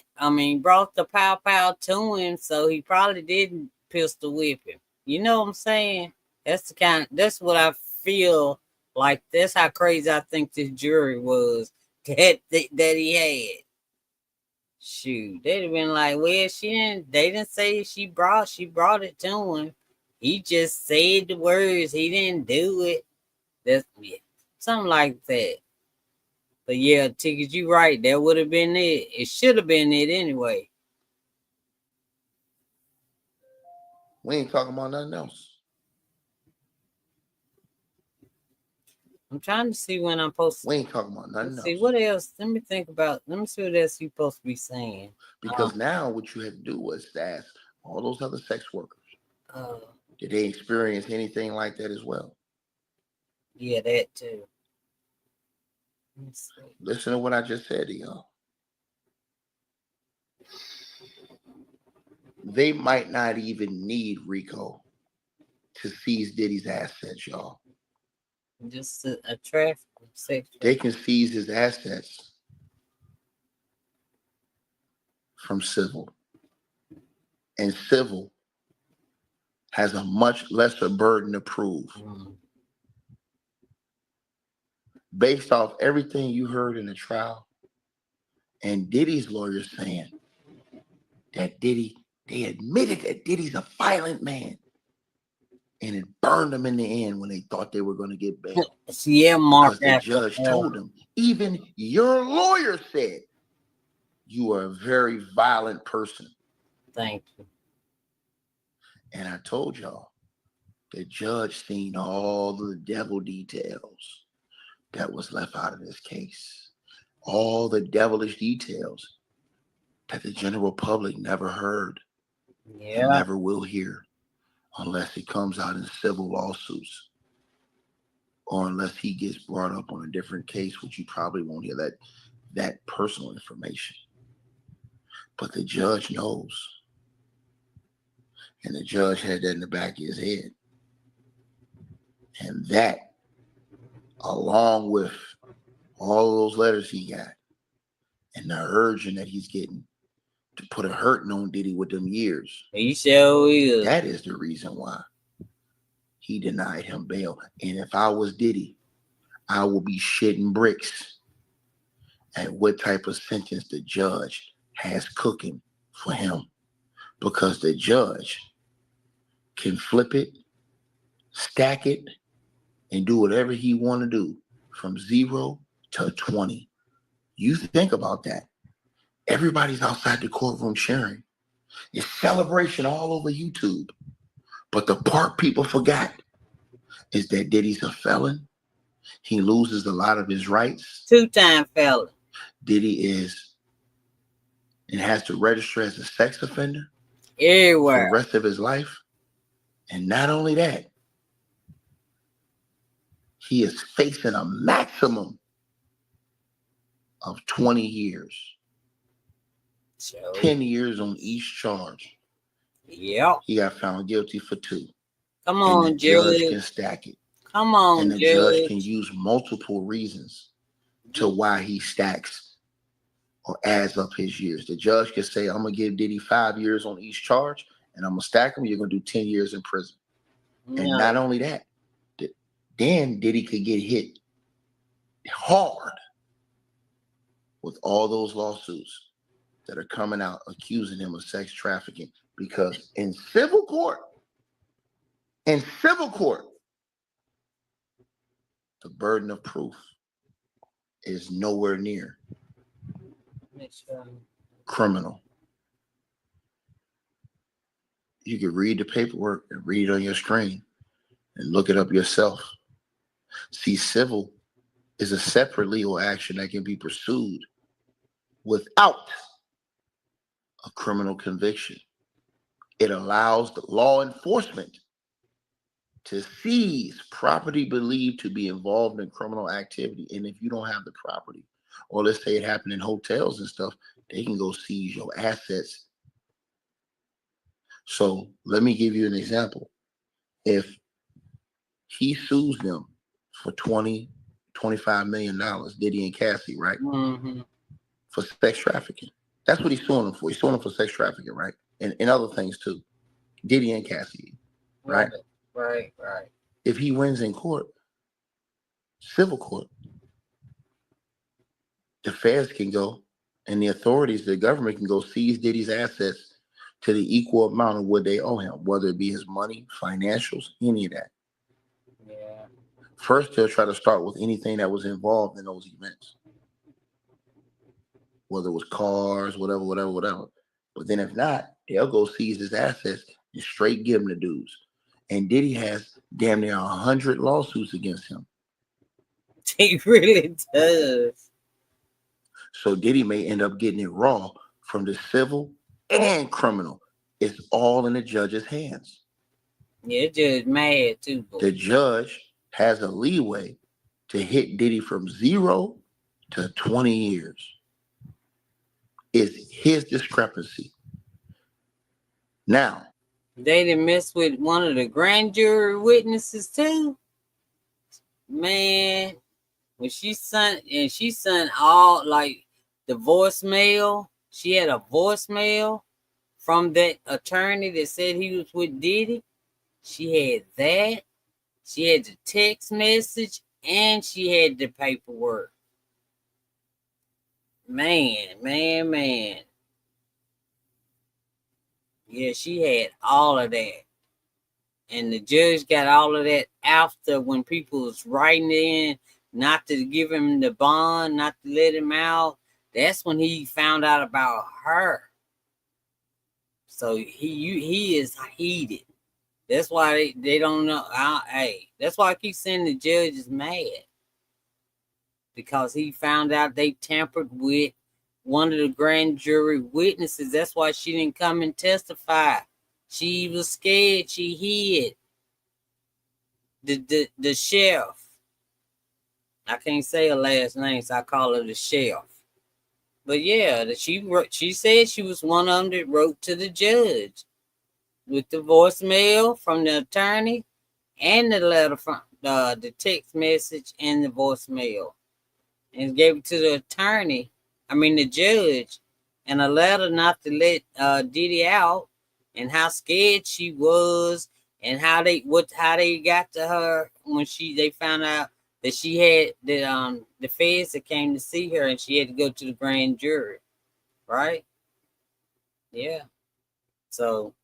Brought the pow to him, so he probably didn't pistol whip him. You know what I'm saying? That's what I feel like. That's how crazy I think this jury was that he had. Shoot, they'd have been like, well, they didn't say she brought it to him. He just said the words. He didn't do it. Something like that. But yeah, Tickets, you right. That would have been it. It should have been it anyway. We ain't talking about nothing else. I'm trying to see when I'm supposed to. We ain't talking about nothing else. See what else. Let me think about. Let me see what else you're supposed to be saying. Because now what you had to do was to ask all those other sex workers. Did they experience anything like that as well? Yeah, that too. Listen to what I just said to y'all. They might not even need Rico to seize Diddy's assets, y'all. Just a traffic sex. They can seize his assets from civil. And civil has a much lesser burden to prove. Based off everything you heard in the trial, and Diddy's lawyers saying that they admitted that Diddy's a violent man. And it burned them in the end when they thought they were going to get bail. Yeah, Mark. Because the judge told them, even your lawyer said, You are a very violent person. Thank you. And I told y'all, the judge seen all the devil details that was left out of this case. All the devilish details that the general public never heard and never will hear unless it comes out in civil lawsuits or unless he gets brought up on a different case, which you probably won't hear that personal information. But the judge knows. And the judge had that in the back of his head. And that, along with all those letters he got and the urging that he's getting to put a hurting on Diddy with them years, He sure is. That is the reason why he denied him bail. And if I was Diddy, I would be shitting bricks at what type of sentence the judge has cooking for him, because the judge can flip it, stack it, and do whatever he want to do from 0 to 20. You think about that. Everybody's outside the courtroom sharing. It's celebration all over YouTube. But the part people forgot is that Diddy's a felon. He loses a lot of his rights. 2-time felon. Diddy is and has to register as a sex offender everywhere for the rest of his life. And not only that, he is facing a maximum of 20 years. 10 years on each charge. Yep. He got found guilty for 2. Come on, and the judge can stack it. Come on, and the judge can use multiple reasons to why he stacks or adds up his years. The judge can say, I'm going to give Diddy 5 years on each charge, and I'm going to stack them. You're going to do 10 years in prison. No. And not only that, then Diddy could get hit hard with all those lawsuits that are coming out accusing him of sex trafficking. Because in civil court, the burden of proof is nowhere near criminal. You can read the paperwork and read it on your screen and look it up yourself. See, civil is a separate legal action that can be pursued without a criminal conviction. It allows the law enforcement to seize property believed to be involved in criminal activity. And if you don't have the property, or let's say it happened in hotels and stuff, they can go seize your assets. So let me give you an example. If he sues them for $25 million, Diddy and Cassie, right? Mm-hmm. For sex trafficking. That's what he's suing them for. He's suing them for sex trafficking, right? And other things too. Diddy and Cassie, right? Right. If he wins in court, civil court, the feds can go, and the authorities, the government can go seize Diddy's assets to the equal amount of what they owe him, whether it be his money, financials, any of that. Yeah. First, they'll try to start with anything that was involved in those events, whether it was cars, whatever. But then if not, they'll go seize his assets and straight give him the dues. And Diddy has damn near 100 lawsuits against him. He really does. So Diddy may end up getting it raw from the civil and criminal. It's all in the judge's hands. Yeah, the judge mad too, boy. The judge has a leeway to hit Diddy from 0 to 20 years. It's his discrepancy. Now, they done mess with one of the grand jury witnesses too. Man, when she sent all like the voicemail, she had a voicemail from that attorney that said he was with Diddy. She had that. She had the text message, and she had the paperwork. Man. Yeah, she had all of that. And the judge got all of that after, when people was writing in not to give him the bond, not to let him out. That's when he found out about her. So he is heated. That's why they don't know. Hey, that's why I keep saying the judge is mad, because he found out they tampered with one of the grand jury witnesses. That's why she didn't come and testify. She was scared. She hid. The sheriff. I can't say her last name, so I call her the sheriff. But yeah, she said she was one of them that wrote to the judge with the voicemail from the attorney and the letter from the text message and the voicemail, and gave it to the attorney. I mean the judge, and a letter not to let Diddy out, and how scared she was, and how they got to her when they found out that she had the feds that came to see her, and she had to go to the grand jury, right? Yeah. So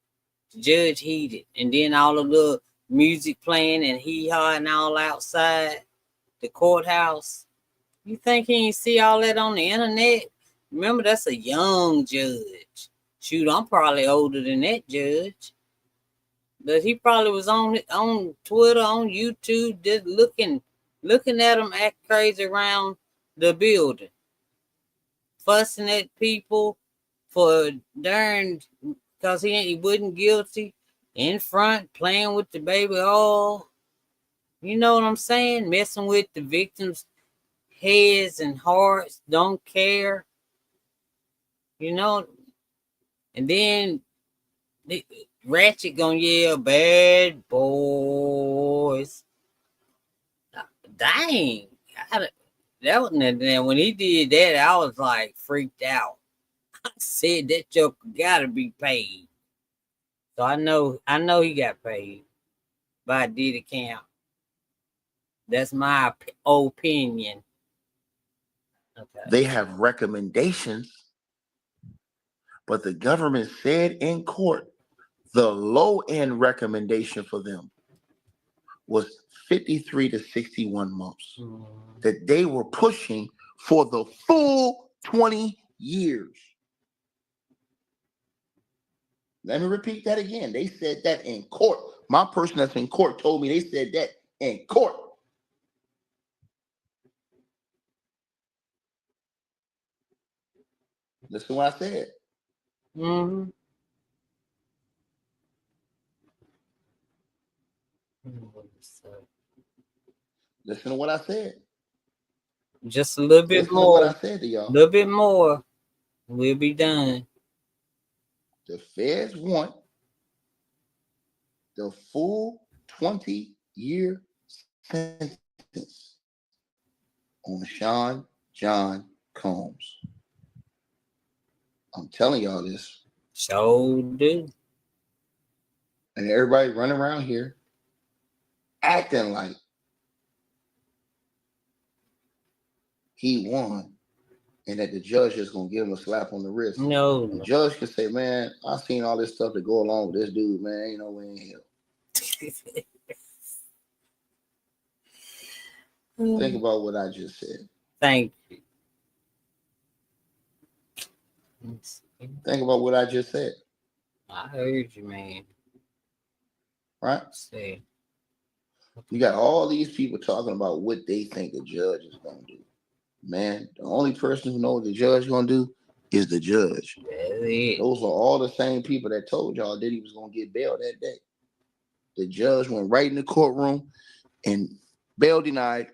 the judge heated, and then all of the music playing and hee-haw and all outside the courthouse. You think he ain't see all that on the internet? Remember, that's a young judge. Shoot, I'm probably older than that judge. But he probably was on Twitter, on YouTube, just looking at him act crazy around the building, fussing at people for darn, because he wasn't guilty, in front playing with the baby oil. You know what I'm saying? Messing with the victims' heads and hearts, don't care. You know, and then the Ratchet gonna yell, "Bad boys!" Dang, that was then when he did that, I was like freaked out. I said that joker gotta be paid. So I know he got paid by Diddy Camp. That's my opinion. Okay. They have recommendations, but the government said in court the low end recommendation for them was 53 to 61 months. That they were pushing for the full 20 years. Let me repeat that again. They said that in court. My person that's in court told me they said that in court. Listen to what I said. Mm-hmm. Listen to what I said. Just a little bit Listen more. to what I said to y'all. A little bit more. We'll be done. The feds want the full 20-year sentence on Sean John Combs. I'm telling y'all this. So do. And everybody running around here acting like he won and that the judge is going to give him a slap on the wrist. No. The judge can say, man, I've seen all this stuff to go along with this dude, man. Ain't no way in hell. Think about what I just said. Thank you. Think about what I just said. I heard you, man. Right? See. You got all these people talking about what they think the judge is going to do. Man, the only person who knows what the judge is going to do is the judge. Those are all the same people that told y'all that he was going to get bail that day. The judge went right in the courtroom and bail denied.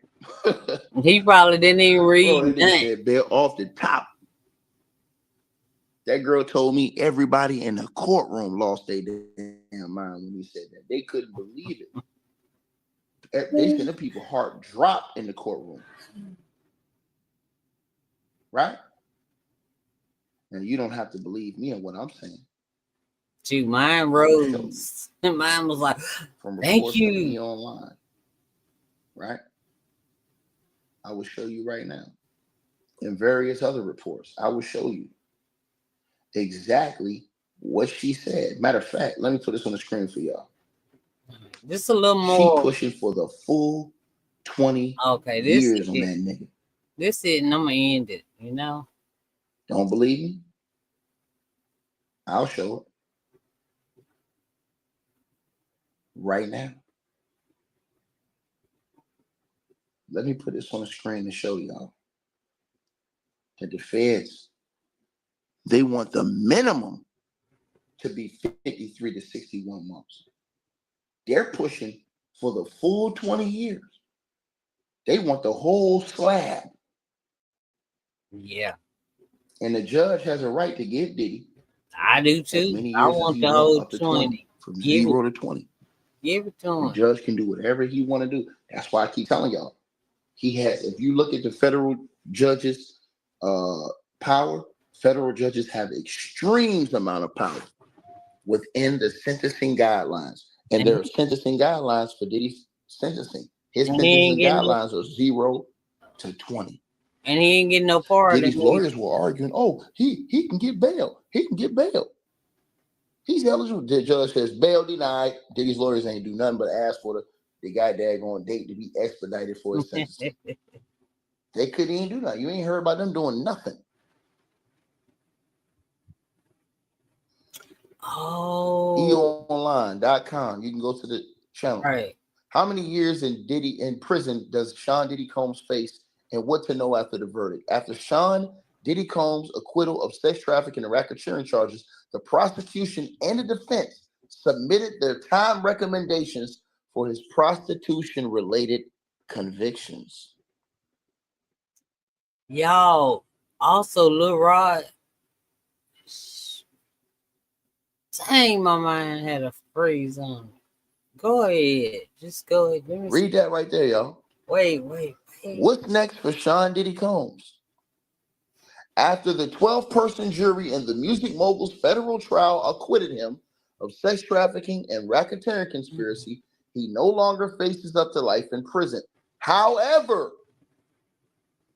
He probably didn't even read. Bro, that said bail off the top. That girl told me everybody in the courtroom lost their damn mind when he said that. They couldn't believe it. They said the people's heart dropped in the courtroom. Right? And you don't have to believe me on what I'm saying. Dude, mine rose. Mine was like, from thank you. Me online. Right? I will show you right now. And various other reports. I will show you exactly what she said. Matter of fact, let me put this on the screen for y'all. Just a little more. She pushing for the full 20 years on that nigga. This is, and I'm gonna end it, you know. Don't believe me? I'll show it right now. Let me put this on the screen to show y'all that the feds, they want the minimum to be 53 to 61 months. They're pushing for the full 20 years. They want the whole slab. Yeah. And the judge has a right to give Diddy I do as too. many I years as want he the wants, whole up to 20. from Give 0 it, to 20. give it to The him. judge can do whatever he want to do. That's why I keep telling y'all. He has, if you look at the federal judges' power, federal judges have extreme amount of power within the sentencing guidelines. And there are sentencing guidelines for Diddy's sentencing. His sentencing guidelines are 0 to 20. And he ain't getting no pardon. Diddy's lawyers were arguing, oh, he can get bail. He can get bail. He's eligible. The judge says bail denied. Diddy's lawyers ain't do nothing but ask for the guy daggone date to be expedited for his sentencing. They couldn't even do that. You ain't heard about them doing nothing. Oh. eonline.com. You can go to the channel. Right. How many years in prison does Sean Diddy Combs face, and what to know after the verdict? After Sean Diddy Combs' acquittal of sex trafficking and racketeering charges, the prosecution and the defense submitted their time recommendations for his prostitution-related convictions. Y'all, also Lil Rod. Dang, my mind had a freeze on it. Go ahead. Just go ahead. Read that right there, y'all. Wait. What's next for Sean Diddy Combs? After the 12-person jury in the music mogul's federal trial acquitted him of sex trafficking and racketeering conspiracy, he no longer faces up to life in prison. However,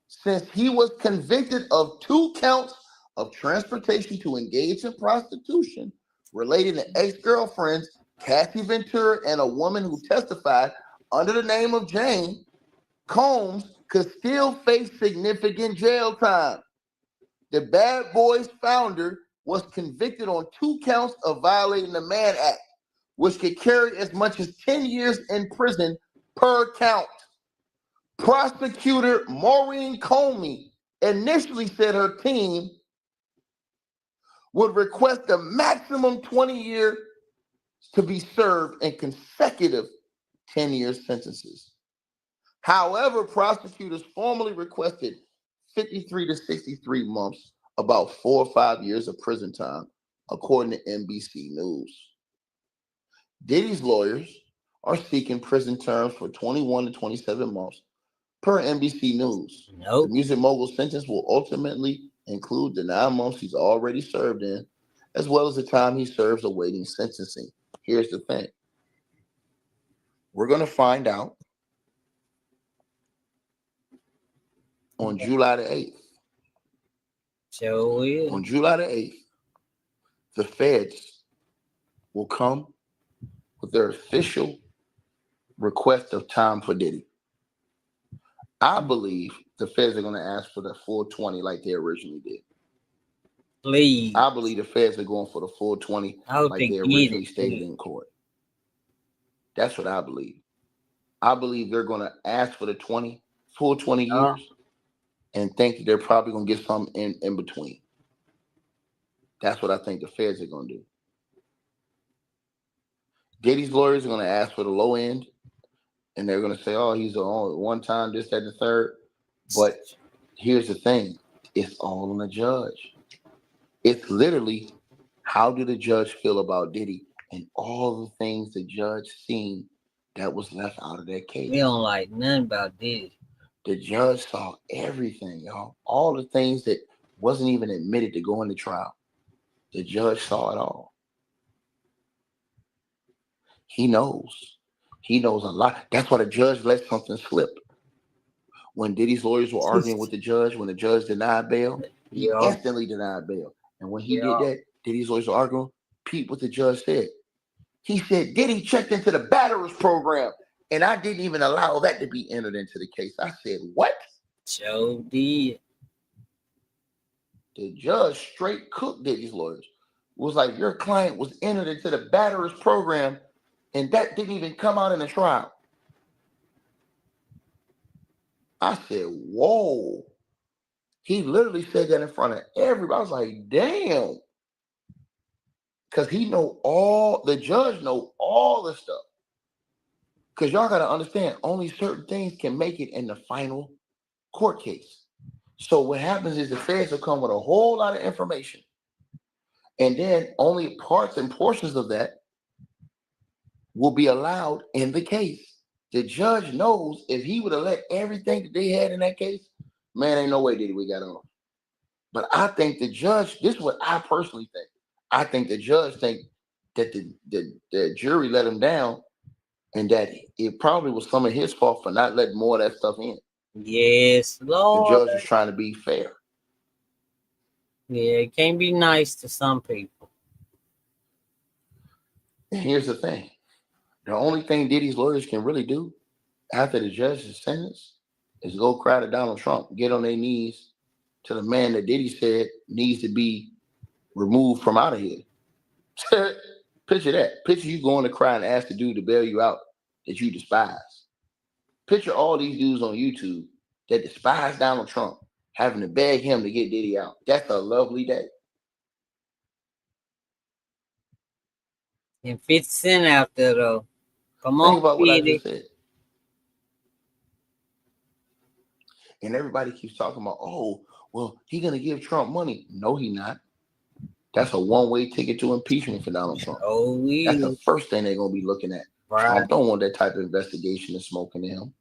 since he was convicted of 2 counts of transportation to engage in prostitution relating to ex-girlfriends Cassie Ventura and a woman who testified under the name of Jane, Combs could still face significant jail time. The Bad Boys founder was convicted on 2 counts of violating the Mann Act, which could carry as much as 10 years in prison per count. Prosecutor Maureen Comey initially said her team would request a maximum 20 years to be served in consecutive 10-year sentences. However, prosecutors formally requested 53 to 63 months, about 4 or 5 years of prison time, according to NBC News. Diddy's lawyers are seeking prison terms for 21 to 27 months, per NBC News. The music mogul's sentence will ultimately include the 9 months he's already served in, as well as the time he serves awaiting sentencing. Here's the thing. We're going to find out on July the 8th. Sure will. On July the 8th, the feds will come with their official request of time for Diddy. I believe the feds are going to ask for the full 20 like they originally did. Please. I believe the feds are going for the full 20 like they originally stated in court. That's what I believe. I believe they're going to ask for the full 20 years and think that they're probably going to get some in between. That's what I think the feds are going to do. Diddy's lawyers are going to ask for the low end, and they're going to say, oh, he's on one time, this, that, and the third. But here's the thing. It's all on the judge. It's literally, how did the judge feel about Diddy and all the things the judge seen that was left out of that case. We don't like nothing about Diddy. The judge saw everything, y'all. All the things that wasn't even admitted to go into trial. The judge saw it all. He knows. He knows a lot. That's why the judge let something slip. When Diddy's lawyers were arguing with the judge, when the judge denied bail, he instantly denied bail. And when he did that, Diddy's lawyers were arguing. Peep what the judge said. He said, Diddy checked into the batterers program, and I didn't even allow that to be entered into the case. I said, what? So did. The judge straight cooked Diddy's lawyers. Was like, your client was entered into the batterers program, and that didn't even come out in the trial. I said, whoa. He literally said that in front of everybody. I was like, damn. Because the judge know all the stuff. Because y'all got to understand, only certain things can make it in the final court case. So what happens is the feds will come with a whole lot of information. And then only parts and portions of that will be allowed in the case. The judge knows if he would have let everything that they had in that case, man, ain't no way Diddy we got on. But I think the judge, this is what I personally think. I think the judge think that the jury let him down, and that it probably was some of his fault for not letting more of that stuff in. Yes, Lord. The judge was trying to be fair. Yeah, it can't be nice to some people. And here's the thing. The only thing Diddy's lawyers can really do after the judge is sentenced is go cry to Donald Trump, get on their knees to the man that Diddy said needs to be removed from out of here. Picture that. Picture you going to cry and ask the dude to bail you out that you despise. Picture all these dudes on YouTube that despise Donald Trump having to beg him to get Diddy out. That's a lovely day. And 50 Cent out there, though. Come on, think about what I Diddy. just said. And everybody keeps talking about, oh, well, he going to give Trump money. No, he not. That's a one-way ticket to impeachment for Donald Trump. Oh, That's the first thing they're going to be looking at. Right. Trump don't want that type of investigation and smoking to him.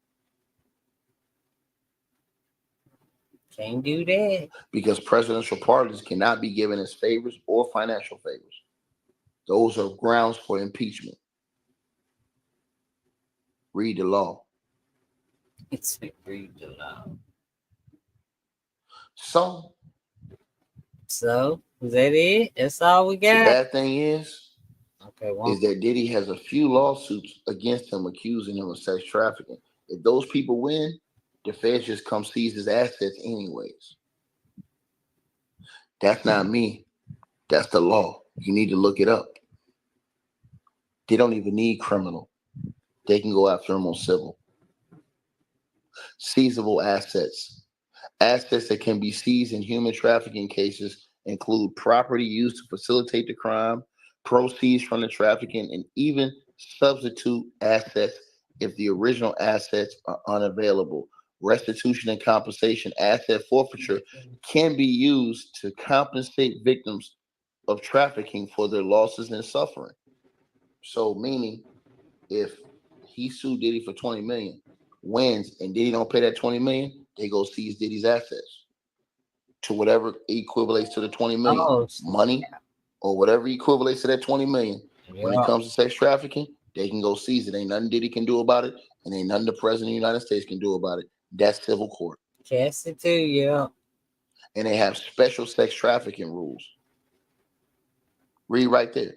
Can't do that. Because presidential pardons cannot be given as favors or financial favors. Those are grounds for impeachment. Read the law. It's read the law. So is that it? That's all we got? The bad thing is that Diddy has a few lawsuits against him accusing him of sex trafficking. If those people win, the feds just come seize his assets anyways. That's not me. That's the law. You need to look it up. They don't even need criminal. They can go after him on civil. Seizable assets. Assets that can be seized in human trafficking cases include property used to facilitate the crime, proceeds from the trafficking, and even substitute assets if the original assets are unavailable. Restitution and compensation, asset forfeiture can be used to compensate victims of trafficking for their losses and suffering. So meaning, if he sued Diddy for $20 million, wins, and Diddy don't pay that $20 million, they go seize Diddy's assets to whatever equivalates to the $20 million, money or whatever equivalates to that $20 million. Yeah. When it comes to sex trafficking, they can go seize it. Ain't nothing Diddy can do about it, and ain't nothing the president of the United States can do about it. That's civil court. Cassie too, yeah. And they have special sex trafficking rules. Read right there.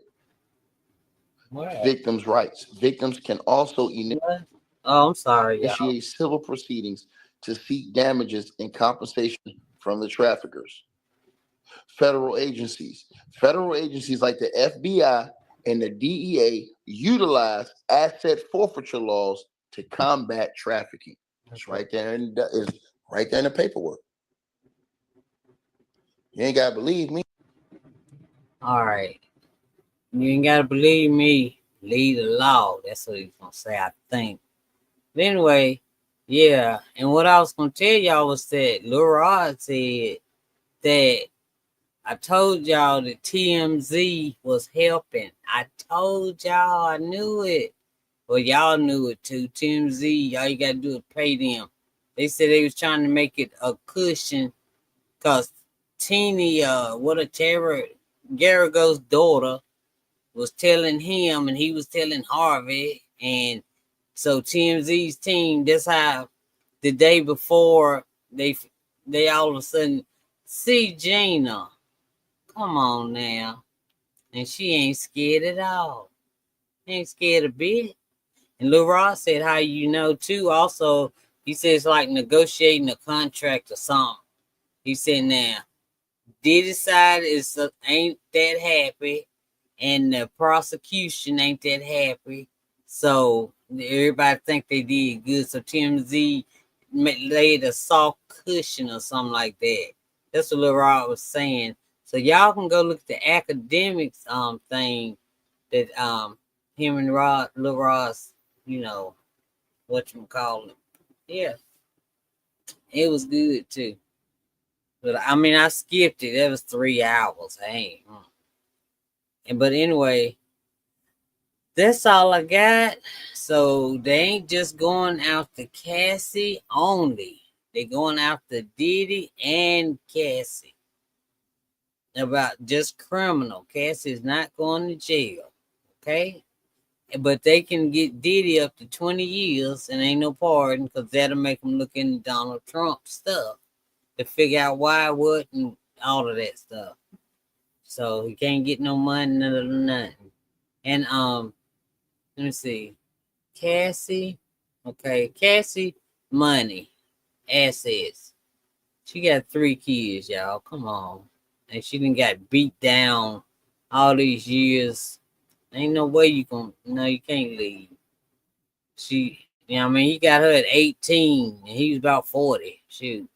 What? Victims' rights. Victims can also initiate civil proceedings to seek damages and compensation from the traffickers. Federal agencies like the FBI and the DEA utilize asset forfeiture laws to combat trafficking. It's right there in the paperwork. You ain't gotta believe me. All right. You ain't gotta believe me. Believe the law. That's what he's gonna say, I think. But anyway, yeah. And what I was gonna tell y'all was that Lil Rod said that I told y'all that TMZ was helping. I told y'all, I knew it. Well, y'all knew it too. TMZ, all you gotta do is pay them. They said they was trying to make it a cushion because Teeny, Garrigo's daughter was telling him and he was telling Harvey. And so TMZ's team, that's how the day before they all of a sudden see Gina. Come on now. And she ain't scared at all. Ain't scared a bit. And Lil Rod said, how you know too, also, he said it's like negotiating a contract or something. He said, now, Diddy side ain't that happy, and the prosecution ain't that happy. So everybody think they did good. So TMZ laid a soft cushion or something like that. That's what Lil Rod was saying. So y'all can go look at the academics thing that him and Lil Rod's, you know, whatchamacallit. Yeah, it was good too. But I mean, I skipped it. That was 3 hours. Hey, but anyway, that's all I got. So they ain't just going after Cassie only. They going after Diddy and Cassie about just criminal. Cassie is not going to jail. Okay, but they can get Diddy up to 20 years and ain't no pardon because that'll make them look into Donald Trump stuff to figure out why, what, and all of that stuff. So he can't get no money, none of nothing. And let me see. Cassie, okay, Cassie, money, assets. She got 3 kids, y'all. Come on. And she done got beat down all these years. Ain't no way you you can't leave. I mean, he got her at 18 and he was about 40. Shoot.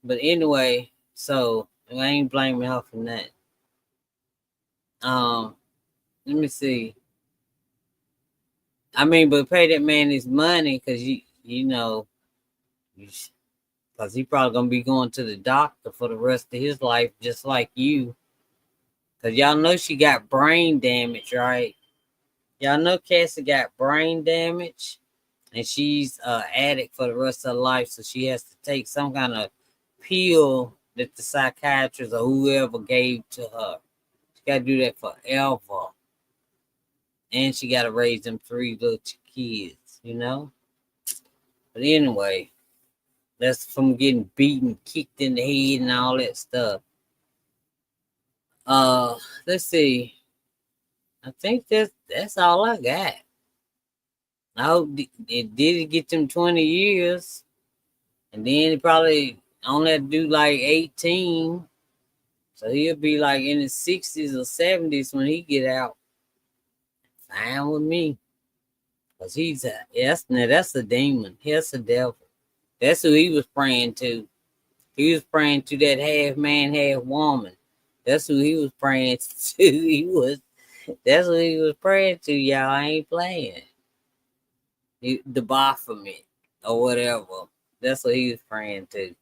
But anyway, so I ain't blaming her for that. Let me see. I mean, but pay that man his money because you know, because he probably gonna be going to the doctor for the rest of his life, just like you. Because y'all know she got brain damage, right? Y'all know Cassie got brain damage, and she's an addict for the rest of her life, so she has to take some kind of pill that the psychiatrist or whoever gave to her. She got to do that forever, and she got to raise them 3 little kids, you know. But anyway, that's from getting beaten, kicked in the head, and all that stuff. Let's see. I think that's all I got. I hope it did get them 20 years, and then he probably only had to do like 18, so he'll be like in his 60s or 70s when he get out. Fine with me, cause that's a demon. That's a devil. That's who he was praying to. He was praying to that half man, half woman. That's who he was praying to. That's what he was praying to, y'all. I ain't playing. The Baphomet or whatever. That's what he was praying to.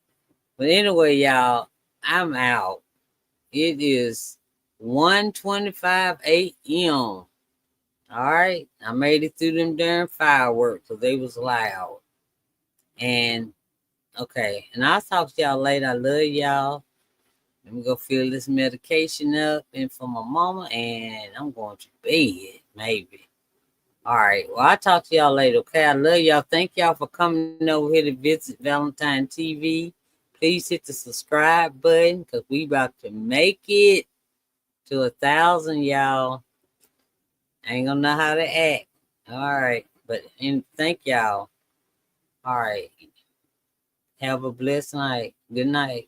But anyway, y'all, I'm out. It is 1:25 a.m. All right. I made it through them darn fireworks because they was loud. And okay. And I'll talk to y'all later. I love y'all. Let me go fill this medication up and for my mama, and I'm going to bed, maybe. All right. Well, I'll talk to y'all later, okay? I love y'all. Thank y'all for coming over here to visit Valentine TV. Please hit the subscribe button because we about to make it to 1,000, y'all. I ain't gonna know how to act. All right. And thank y'all. All right. Have a blessed night. Good night.